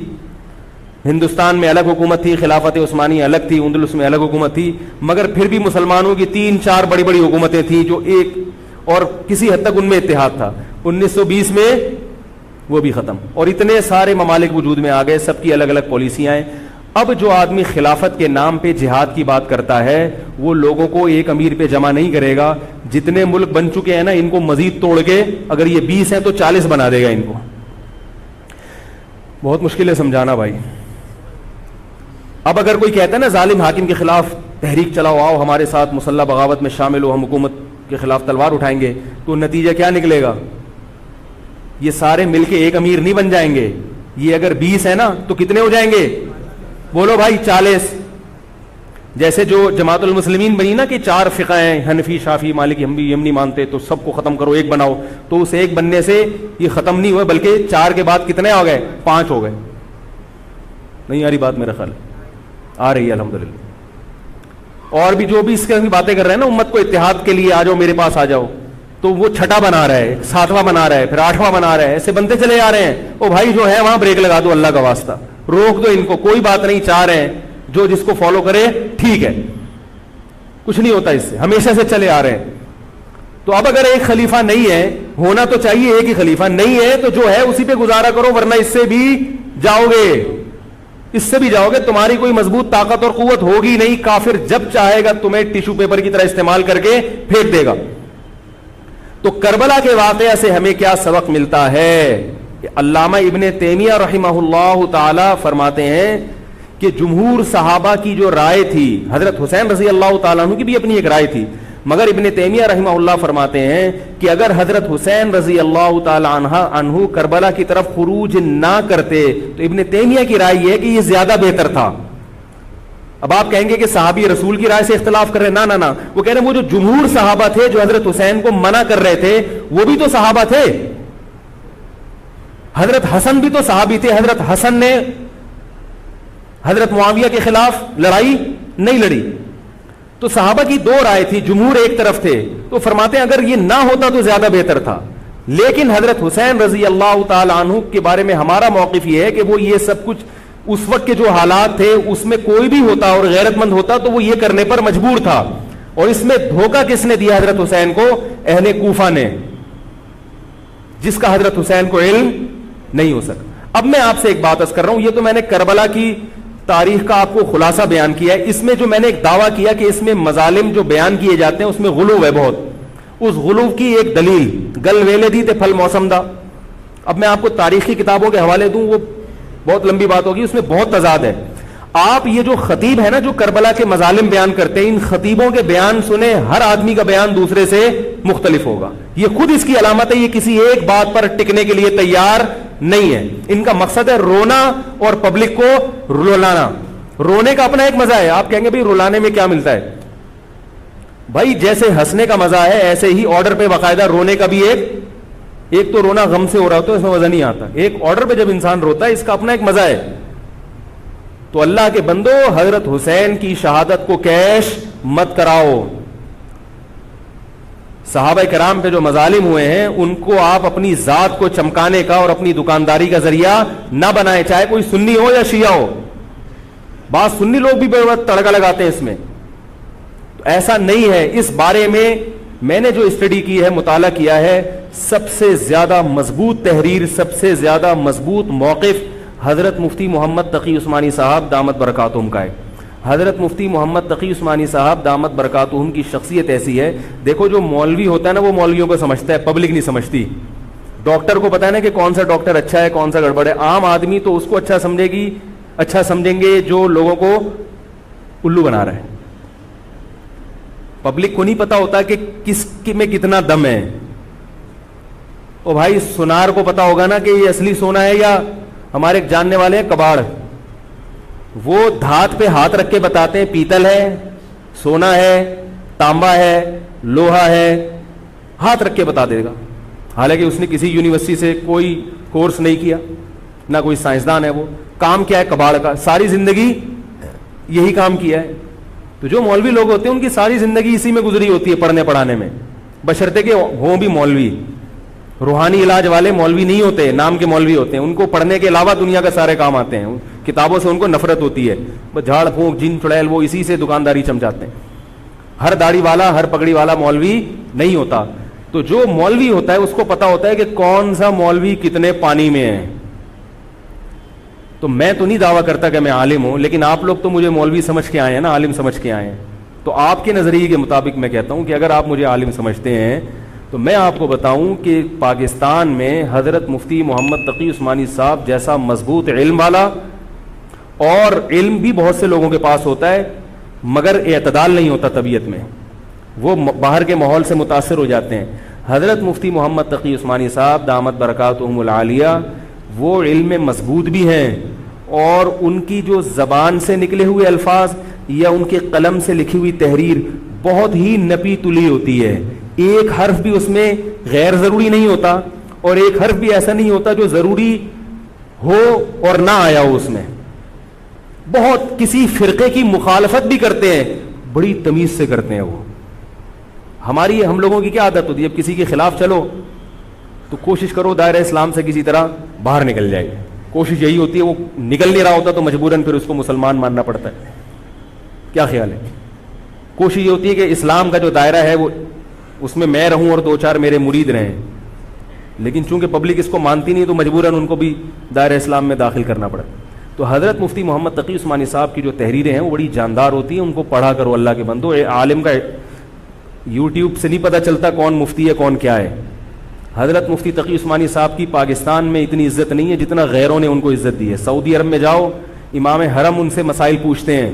ہندوستان میں الگ حکومت تھی, خلافت عثمانیہ الگ تھی, اندلس میں الگ حکومت تھی, مگر پھر بھی مسلمانوں کی 3-4 بڑی بڑی حکومتیں تھیں جو ایک اور کسی حد تک ان میں اتحاد تھا. 1920 میں وہ بھی ختم, اور اتنے سارے ممالک وجود میں آ گئے, سب کی الگ الگ پالیسیاں ہیں. اب جو آدمی خلافت کے نام پہ جہاد کی بات کرتا ہے وہ لوگوں کو ایک امیر پہ جمع نہیں کرے گا. جتنے ملک بن چکے ہیں نا, ان کو مزید توڑ کے, اگر یہ 20 ہیں تو 40 بنا دے گا ان کو. بہت مشکل ہے سمجھانا بھائی. اب اگر کوئی کہتا ہے نا ظالم حاکم کے خلاف تحریک چلاؤ, آؤ ہمارے ساتھ مسلح بغاوت میں شامل ہو, ہم حکومت کے خلاف تلوار اٹھائیں گے, تو نتیجہ کیا نکلے گا؟ یہ سارے مل کے ایک امیر نہیں بن جائیں گے. یہ اگر 20 ہے نا تو کتنے ہو جائیں گے؟ بولو بھائی 40. جیسے جو جماعت المسلمین بنی نا کہ 4 فقہ ہیں, حنفی, شافعی, مالکی, ہم بھی ہم نہیں مانتے, تو سب کو ختم کرو, ایک بناؤ. تو اس ایک بننے سے یہ ختم نہیں ہوئے, بلکہ 4 کے بعد کتنے ہو گئے؟ 5 ہو گئے. نہیں آ رہی بات میرا خیال؟ آ رہی ہے الحمدللہ. اور بھی جو بھی اس کی باتیں کر رہے ہیں نا امت کو اتحاد کے لیے, آ جاؤ میرے پاس آ جاؤ, تو وہ 6واں بنا رہا ہے, 7واں بنا رہا ہے, پھر 8واں بنا رہا ہے, ایسے بنتے چلے آ رہے ہیں. او بھائی جو ہے وہاں بریک لگا دو, اللہ کا واسطہ روک دو ان کو, کوئی بات نہیں, 4 ہیں, جو جس کو فالو کرے ٹھیک ہے, کچھ نہیں ہوتا اس سے, ہمیشہ سے چلے آ رہے ہیں. تو اب اگر ایک خلیفہ نہیں ہے, ہونا تو چاہیے ایک ہی خلیفہ, نہیں ہے تو جو ہے اسی پہ گزارا کرو, ورنہ اس سے بھی جاؤ گے, تمہاری کوئی مضبوط طاقت اور قوت ہوگی نہیں. کافر جب چاہے گا تمہیں ٹیشو پیپر کی طرح استعمال کر کے پھینک دے گا. تو کربلا کے واقعہ سے ہمیں کیا سبق ملتا ہے؟ علامہ ابن تیمیہ رحمہ اللہ تعالی فرماتے ہیں کہ جمہور صحابہ کی جو رائے تھی, حضرت حسین رضی اللہ تعالیٰ عنہ کی بھی اپنی ایک رائے تھی, مگر ابن تیمیہ رحمہ اللہ فرماتے ہیں کہ اگر حضرت حسین رضی اللہ تعالیٰ عنہ کربلا کی طرف خروج نہ کرتے تو ابن تیمیہ کی رائے یہ ہے کہ یہ زیادہ بہتر تھا. اب آپ کہیں گے کہ صحابی رسول کی رائے سے اختلاف کر رہے ہیں, نہ, وہ کہہ رہے ہیں وہ جو جمہور صحابہ تھے جو حضرت حسین کو منع کر رہے تھے وہ بھی تو صحابہ تھے. حضرت حسن بھی تو صحابی تھے. حضرت حسن نے حضرت معاویہ کے خلاف لڑائی نہیں لڑی. تو صحابہ کی 2 رائے تھی, جمہور ایک طرف تھے. تو فرماتے ہیں اگر یہ نہ ہوتا تو زیادہ بہتر تھا. لیکن حضرت حسین رضی اللہ تعالی عنہ کے بارے میں ہمارا موقف یہ ہے کہ وہ یہ سب کچھ اس وقت کے جو حالات تھے اس میں کوئی بھی ہوتا اور غیرت مند ہوتا تو وہ یہ کرنے پر مجبور تھا. اور اس میں دھوکہ کس نے دیا حضرت حسین کو؟ اہل کوفہ نے, جس کا حضرت حسین کو علم نہیں ہو سکا. اب میں آپ سے ایک بات عرض کر رہا ہوں, یہ تو میں نے کربلا کی تاریخ کا آپ کو خلاصہ بیان کیا ہے. اس میں جو میں نے ایک دعویٰ کیا کہ اس میں مظالم جو بیان کیے جاتے ہیں اس میں غلو ہے بہت, اس غلو کی ایک دلیل گل ویلے دی تے پھل موسم دا. اب میں آپ کو تاریخی کتابوں کے حوالے دوں, وہ بہت لمبی بات ہوگی, اس میں بہت تضاد ہے. آپ یہ جو خطیب ہے نا جو کربلا کے مظالم بیان کرتے ہیں, ان خطیبوں کے بیان سنیں, ہر آدمی کا بیان دوسرے سے مختلف ہوگا. یہ خود اس کی علامت ہے, یہ کسی ایک بات پر ٹکنے کے لیے تیار نہیں ہے. ان کا مقصد ہے رونا اور پبلک کو رلانا. رونے کا اپنا ایک مزہ ہے. آپ کہیں گے بھائی رلانے میں کیا ملتا ہے؟ بھائی جیسے ہنسنے کا مزہ ہے ایسے ہی آرڈر پہ باقاعدہ رونے کا بھی ایک تو رونا غم سے ہو رہا ہوتا ہے, اس میں مزہ نہیں آتا. ایک آرڈر پہ جب انسان روتا ہے اس کا اپنا ایک مزہ ہے. تو اللہ کے بندو, حضرت حسین کی شہادت کو کیش مت کراؤ. صحابہ کرام پہ جو مظالم ہوئے ہیں ان کو آپ اپنی ذات کو چمکانے کا اور اپنی دکانداری کا ذریعہ نہ بنائیں, چاہے کوئی سنی ہو یا شیعہ ہو. بعض سنی لوگ بھی بے وقت تڑکا لگاتے ہیں اس میں, تو ایسا نہیں ہے. اس بارے میں نے جو اسٹڈی کی ہے, مطالعہ کیا ہے, سب سے زیادہ مضبوط تحریر, سب سے زیادہ مضبوط موقف حضرت مفتی محمد تقی عثمانی صاحب دامت برکاتہم کا ہے. حضرت مفتی محمد تقی عثمانی صاحب دامت برکاتہم کی شخصیت ایسی ہے، دیکھو جو مولوی ہوتا ہے نا وہ مولویوں کو سمجھتا ہے، پبلک نہیں سمجھتی. ڈاکٹر کو پتا ہے نا کہ کون سا ڈاکٹر اچھا ہے کون سا گڑبڑ ہے. عام آدمی تو اس کو اچھا سمجھیں گے جو لوگوں کو الو بنا رہا ہے. پبلک کو نہیں پتا ہوتا کہ کس میں کتنا دم ہے. او بھائی سونار کو پتا ہوگا نا کہ یہ اصلی سونا ہے یا ہمارے ایک جاننے والے ہیں کباڑ، وہ دھات پہ ہاتھ رکھ کے بتاتے ہیں پیتل ہے، سونا ہے، تانبا ہے، لوہا ہے، ہاتھ رکھ کے بتا دے گا. حالانکہ اس نے کسی یونیورسٹی سے کوئی کورس نہیں کیا، نہ کوئی سائنسدان ہے. وہ کام کیا ہے کباڑ کا، ساری زندگی یہی کام کیا ہے. تو جو مولوی لوگ ہوتے ہیں ان کی ساری زندگی اسی میں گزری ہوتی ہے، پڑھنے پڑھانے میں، بشرطے کہ ہوں بھی مولوی. روحانی علاج والے مولوی نہیں ہوتے، نام کے مولوی ہوتے ہیں. ان کو پڑھنے کے علاوہ دنیا کے سارے کام آتے ہیں. کتابوں سے ان کو نفرت ہوتی ہے، بس جھاڑ پھونک جن چڑیل وہ اسی سے دکانداری چمچاتے ہیں. ہر داڑھی والا ہر پگڑی والا مولوی نہیں ہوتا. تو جو مولوی ہوتا ہے اس کو پتا ہوتا ہے کہ کون سا مولوی کتنے پانی میں ہے. تو میں تو نہیں دعویٰ کرتا کہ میں عالم ہوں، لیکن آپ لوگ تو مجھے مولوی سمجھ کے آئے ہیں نا، عالم سمجھ کے آئے ہیں. تو آپ کے نظریے کے مطابق میں کہتا ہوں کہ اگر آپ مجھے عالم سمجھتے ہیں تو میں آپ کو بتاؤں کہ پاکستان میں حضرت مفتی محمد تقی عثمانی صاحب جیسا مضبوط علم والا، اور علم بھی بہت سے لوگوں کے پاس ہوتا ہے مگر اعتدال نہیں ہوتا طبیعت میں، وہ باہر کے ماحول سے متاثر ہو جاتے ہیں. حضرت مفتی محمد تقی عثمانی صاحب دامت برکاتہم العالیہ وہ علم میں مضبوط بھی ہیں، اور ان کی جو زبان سے نکلے ہوئے الفاظ یا ان کے قلم سے لکھی ہوئی تحریر بہت ہی نپی تلی ہوتی ہے. ایک حرف بھی اس میں غیر ضروری نہیں ہوتا، اور ایک حرف بھی ایسا نہیں ہوتا جو ضروری ہو اور نہ آیا ہو اس میں. بہت کسی فرقے کی مخالفت بھی کرتے ہیں، بڑی تمیز سے کرتے ہیں. وہ ہم لوگوں کی کیا عادت ہوتی ہے، اب کسی کے خلاف چلو تو کوشش کرو دائرہ اسلام سے کسی طرح باہر نکل جائے. کوشش یہی ہوتی ہے، وہ نکل نہیں رہا ہوتا تو مجبوراً پھر اس کو مسلمان ماننا پڑتا ہے. کیا خیال ہے؟ کوشش یہ ہوتی ہے کہ اسلام کا جو دائرہ ہے وہ اس میں میں رہوں اور دو چار میرے مرید رہیں، لیکن چونکہ پبلک اس کو مانتی نہیں تو مجبوراً ان کو بھی دائرہ اسلام میں داخل کرنا پڑتا. تو حضرت مفتی محمد تقی عثمانی صاحب کی جو تحریریں ہیں وہ بڑی جاندار ہوتی ہیں. ان کو پڑھا کرو اللہ کے بندو. عالم کا یوٹیوب سے نہیں پتہ چلتا کون مفتی ہے کون کیا ہے. حضرت مفتی تقی عثمانی صاحب کی پاکستان میں اتنی عزت نہیں ہے جتنا غیروں نے ان کو عزت دی ہے. سعودی عرب میں جاؤ، امام حرم ان سے مسائل پوچھتے ہیں.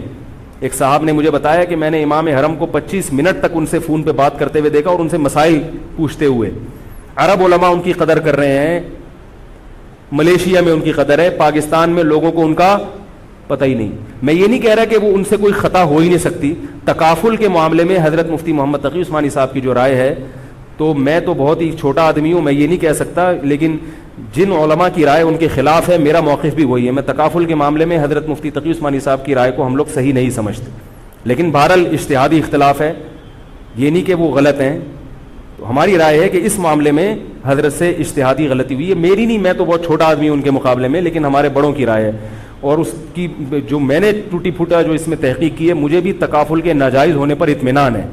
ایک صاحب نے مجھے بتایا کہ میں نے امام حرم کو 25 منٹ تک ان سے فون پہ بات کرتے ہوئے دیکھا اور ان سے مسائل پوچھتے ہوئے. عرب علماء ان کی قدر کر رہے ہیں، ملیشیا میں ان کی قدر ہے، پاکستان میں لوگوں کو ان کا پتہ ہی نہیں. میں یہ نہیں کہہ رہا کہ وہ ان سے کوئی خطا ہو ہی نہیں سکتی. تکافل کے معاملے میں حضرت مفتی محمد تقی عثمانی صاحب کی جو رائے ہے، تو میں تو بہت ہی چھوٹا آدمی ہوں، میں یہ نہیں کہہ سکتا، لیکن جن علماء کی رائے ان کے خلاف ہے میرا موقف بھی وہی ہے. میں تکافل کے معاملے میں حضرت مفتی تقی عثمانی صاحب کی رائے کو ہم لوگ صحیح نہیں سمجھتے، لیکن بہرحال اجتہادی اختلاف ہے، یہ نہیں کہ وہ غلط ہیں. تو ہماری رائے ہے کہ اس معاملے میں حضرت سے اجتہادی غلطی ہوئی ہے. میری نہیں، میں تو بہت چھوٹا آدمی ہوں ان کے مقابلے میں، لیکن ہمارے بڑوں کی رائے ہے. اور اس کی جو میں نے ٹوٹی پھوٹا جو اس میں تحقیق کی ہے، مجھے بھی تکافل کے ناجائز ہونے پر اطمینان ہے.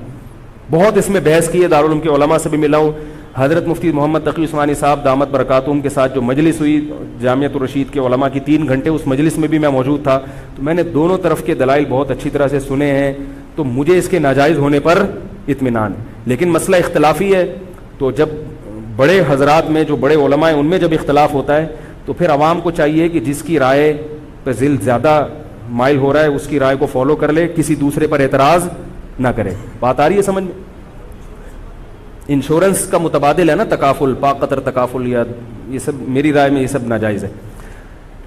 بہت اس میں بحث کی ہے، دارالعلوم کے علماء سے بھی ملا ہوں. حضرت مفتی محمد تقی عثمانی صاحب دامت برکاتہم کے ساتھ جو مجلس ہوئی جامعۃ الرشید کے علماء کی 3 گھنٹے، اس مجلس میں بھی میں موجود تھا. تو میں نے دونوں طرف کے دلائل بہت اچھی طرح سے سنے ہیں، تو مجھے اس کے ناجائز ہونے پر اطمینان ہے. لیکن مسئلہ اختلافی ہے، تو جب بڑے حضرات میں جو بڑے علماء ہیں ان میں جب اختلاف ہوتا ہے تو پھر عوام کو چاہیے کہ جس کی رائے پہ ذل زیادہ مائل ہو رہا ہے اس کی رائے کو فالو کر لے، کسی دوسرے پر اعتراض نہ کرے. بات آ رہی ہے سمجھ میں؟ انشورنس کا متبادل ہے نا تکافل، پاک قطر تکافل، یا یہ سب میری رائے میں یہ سب ناجائز ہے.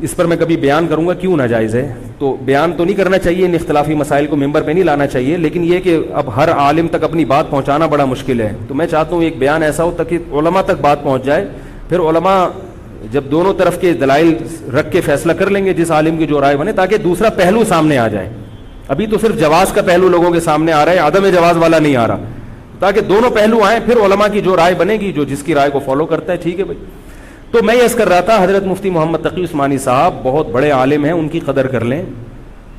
اس پر میں کبھی بیان کروں گا کیوں ناجائز ہے. تو بیان تو نہیں کرنا چاہیے، ان اختلافی مسائل کو ممبر پہ نہیں لانا چاہیے، لیکن یہ کہ اب ہر عالم تک اپنی بات پہنچانا بڑا مشکل ہے. تو میں چاہتا ہوں ایک بیان ایسا ہو تاکہ علماء تک بات پہنچ جائے. پھر علماء جب دونوں طرف کے دلائل رکھ کے فیصلہ کر لیں گے جس عالم کی جو رائے بنے، تاکہ دوسرا پہلو سامنے آ جائے. ابھی تو صرف جواز کا پہلو لوگوں کے سامنے آ رہا ہے، عدم جواز والا نہیں آ رہا. تاکہ دونوں پہلو آئیں، پھر علماء کی جو رائے بنے گی، جو جس کی رائے کو فالو کرتا ہے، ٹھیک ہے بھائی. تو میں یہ عرض کر رہا تھا، حضرت مفتی محمد تقی عثمانی صاحب بہت بڑے عالم ہیں، ان کی قدر کر لیں.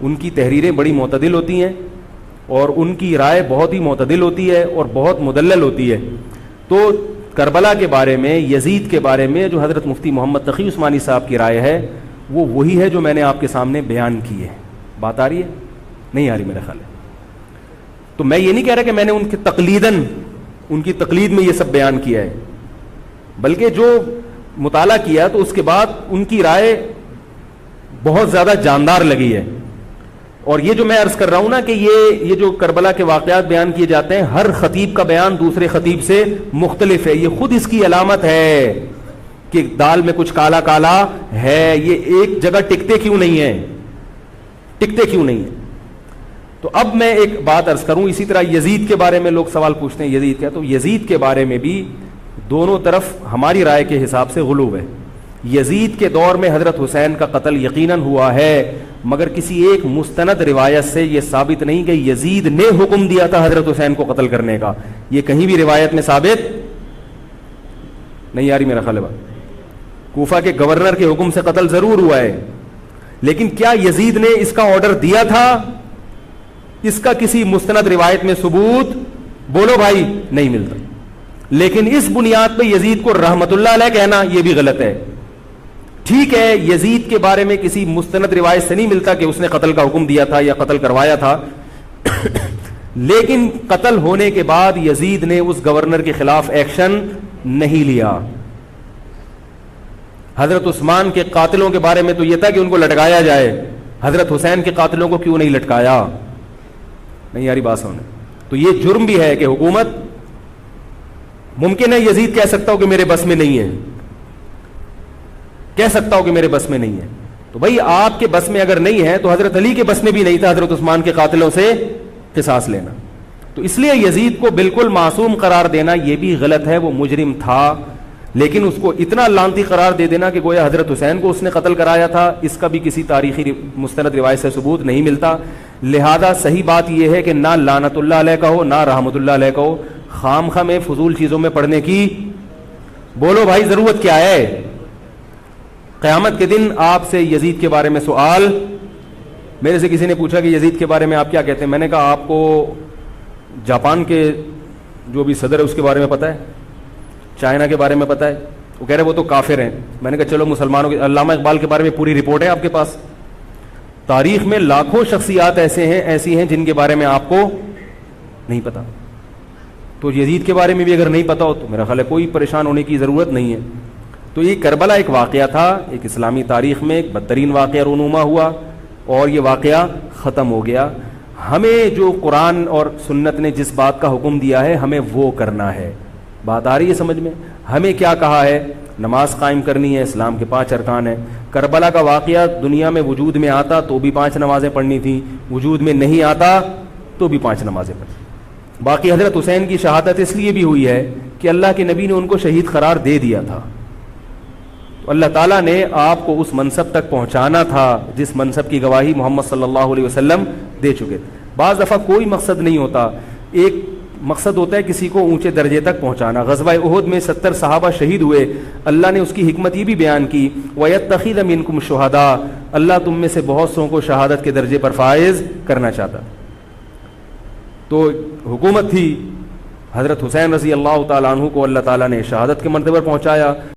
ان کی تحریریں بڑی معتدل ہوتی ہیں اور ان کی رائے بہت ہی معتدل ہوتی ہے اور بہت مدلل ہوتی ہے. تو کربلا کے بارے میں، یزید کے بارے میں جو حضرت مفتی محمد تقی عثمانی صاحب کی رائے ہے وہ وہی ہے جو میں نے آپ کے سامنے بیان کی ہے. بات آ رہی ہے؟ نہیں آ رہی میرا خیال ہے. تو میں یہ نہیں کہہ رہا کہ میں نے ان کی تقلید میں یہ سب بیان کیا ہے, بلکہ جو مطالعہ کیا تو اس کے بعد ان کی رائے بہت زیادہ جاندار لگی ہے. اور یہ جو میں عرض کر رہا ہوں نا کہ یہ جو کربلا کے واقعات بیان کیے جاتے ہیں, ہر خطیب کا بیان دوسرے خطیب سے مختلف ہے. یہ خود اس کی علامت ہے کہ دال میں کچھ کالا کالا ہے, یہ ایک جگہ ٹکتے کیوں نہیں ہیں. تو اب میں ایک بات عرض کروں, اسی طرح یزید کے بارے میں لوگ سوال پوچھتے ہیں یزید کیا, تو یزید کے بارے میں بھی دونوں طرف ہماری رائے کے حساب سے غلو ہے. یزید کے دور میں حضرت حسین کا قتل یقیناً ہوا ہے, مگر کسی ایک مستند روایت سے یہ ثابت نہیں کہ یزید نے حکم دیا تھا حضرت حسین کو قتل کرنے کا. یہ کہیں بھی روایت میں ثابت نہیں آ رہی میرا خیال ہے. کوفہ کے گورنر کے حکم سے قتل ضرور ہوا ہے, لیکن کیا یزید نے اس کا آرڈر دیا تھا؟ اس کا کسی مستند روایت میں ثبوت بولو بھائی نہیں ملتا. لیکن اس بنیاد پہ یزید کو رحمت اللہ علیہ کہنا یہ بھی غلط ہے. ٹھیک ہے, یزید کے بارے میں کسی مستند روایت سے نہیں ملتا کہ اس نے قتل کا حکم دیا تھا یا قتل کروایا تھا, لیکن قتل ہونے کے بعد یزید نے اس گورنر کے خلاف ایکشن نہیں لیا. حضرت عثمان کے قاتلوں کے بارے میں تو یہ تھا کہ ان کو لٹکایا جائے, حضرت حسین کے قاتلوں کو کیوں نہیں لٹکایا؟ نہیں یاری بات سمجھ. تو یہ جرم بھی ہے کہ حکومت, ممکن ہے یزید کہہ سکتا ہو کہ میرے بس میں نہیں ہے, کہہ سکتا ہو کہ میرے بس میں نہیں ہے. تو بھائی آپ کے بس میں اگر نہیں ہے تو حضرت علی کے بس میں بھی نہیں تھا حضرت عثمان کے قاتلوں سے قصاص لینا. تو اس لیے یزید کو بالکل معصوم قرار دینا یہ بھی غلط ہے. وہ مجرم تھا, لیکن اس کو اتنا لعنتی قرار دے دینا کہ گویا حضرت حسین کو اس نے قتل کرایا تھا, اس کا بھی کسی تاریخی مستند روایت سے ثبوت نہیں ملتا. لہذا صحیح بات یہ ہے کہ نہ لعنت اللہ علیہ کہو نہ رحمت اللہ علیہ کہو. خام خواہ میں فضول چیزوں میں پڑھنے کی بولو بھائی ضرورت کیا ہے؟ قیامت کے دن آپ سے یزید کے بارے میں سوال, میرے سے کسی نے پوچھا کہ یزید کے بارے میں آپ کیا کہتے ہیں. میں نے کہا آپ کو جاپان کے جو بھی صدر ہے اس کے بارے میں پتہ ہے, چائنا کے بارے میں پتہ ہے؟ وہ کہہ رہے وہ تو کافر ہیں. میں نے کہا چلو مسلمانوں کے, علامہ اقبال کے بارے میں پوری رپورٹ ہے آپ کے پاس. تاریخ میں لاکھوں شخصیات ایسی ہیں جن کے بارے میں آپ کو نہیں پتا. تو یزید کے بارے میں بھی اگر نہیں پتا ہو تو میرا خیال ہے کوئی پریشان ہونے کی ضرورت نہیں ہے. تو یہ کربلا ایک واقعہ تھا, ایک اسلامی تاریخ میں ایک بدترین واقعہ رونما ہوا اور یہ واقعہ ختم ہو گیا. ہمیں جو قرآن اور سنت نے جس بات کا حکم دیا ہے ہمیں وہ کرنا ہے. بات آ رہی ہے سمجھ میں؟ ہمیں کیا کہا ہے؟ نماز قائم کرنی ہے, اسلام کے 5 ارکان ہیں. کربلا کا واقعہ دنیا میں وجود میں آتا تو بھی 5 نمازیں پڑھنی تھیں, وجود میں نہیں آتا تو بھی 5 نمازیں پڑھنی. باقی حضرت حسین کی شہادت اس لیے بھی ہوئی ہے کہ اللہ کے نبی نے ان کو شہید قرار دے دیا تھا. تو اللہ تعالیٰ نے آپ کو اس منصب تک پہنچانا تھا جس منصب کی گواہی محمد صلی اللہ علیہ وسلم دے چکے تھے. بعض دفعہ کوئی مقصد نہیں ہوتا, ایک مقصد ہوتا ہے کسی کو اونچے درجے تک پہنچانا. غزوہ احد میں 70 صحابہ شہید ہوئے, اللہ نے اس کی حکمت یہ بھی بیان کی وَيَتَّخِذَ مِنْكُمْ شُهَدَاءَ, اللہ تم میں سے بہت سو کو شہادت کے درجے پر فائز کرنا چاہتا. تو حکومت تھی, حضرت حسین رضی اللہ تعالیٰ عنہ کو اللہ تعالیٰ نے شہادت کے مرتبے پر پہنچایا.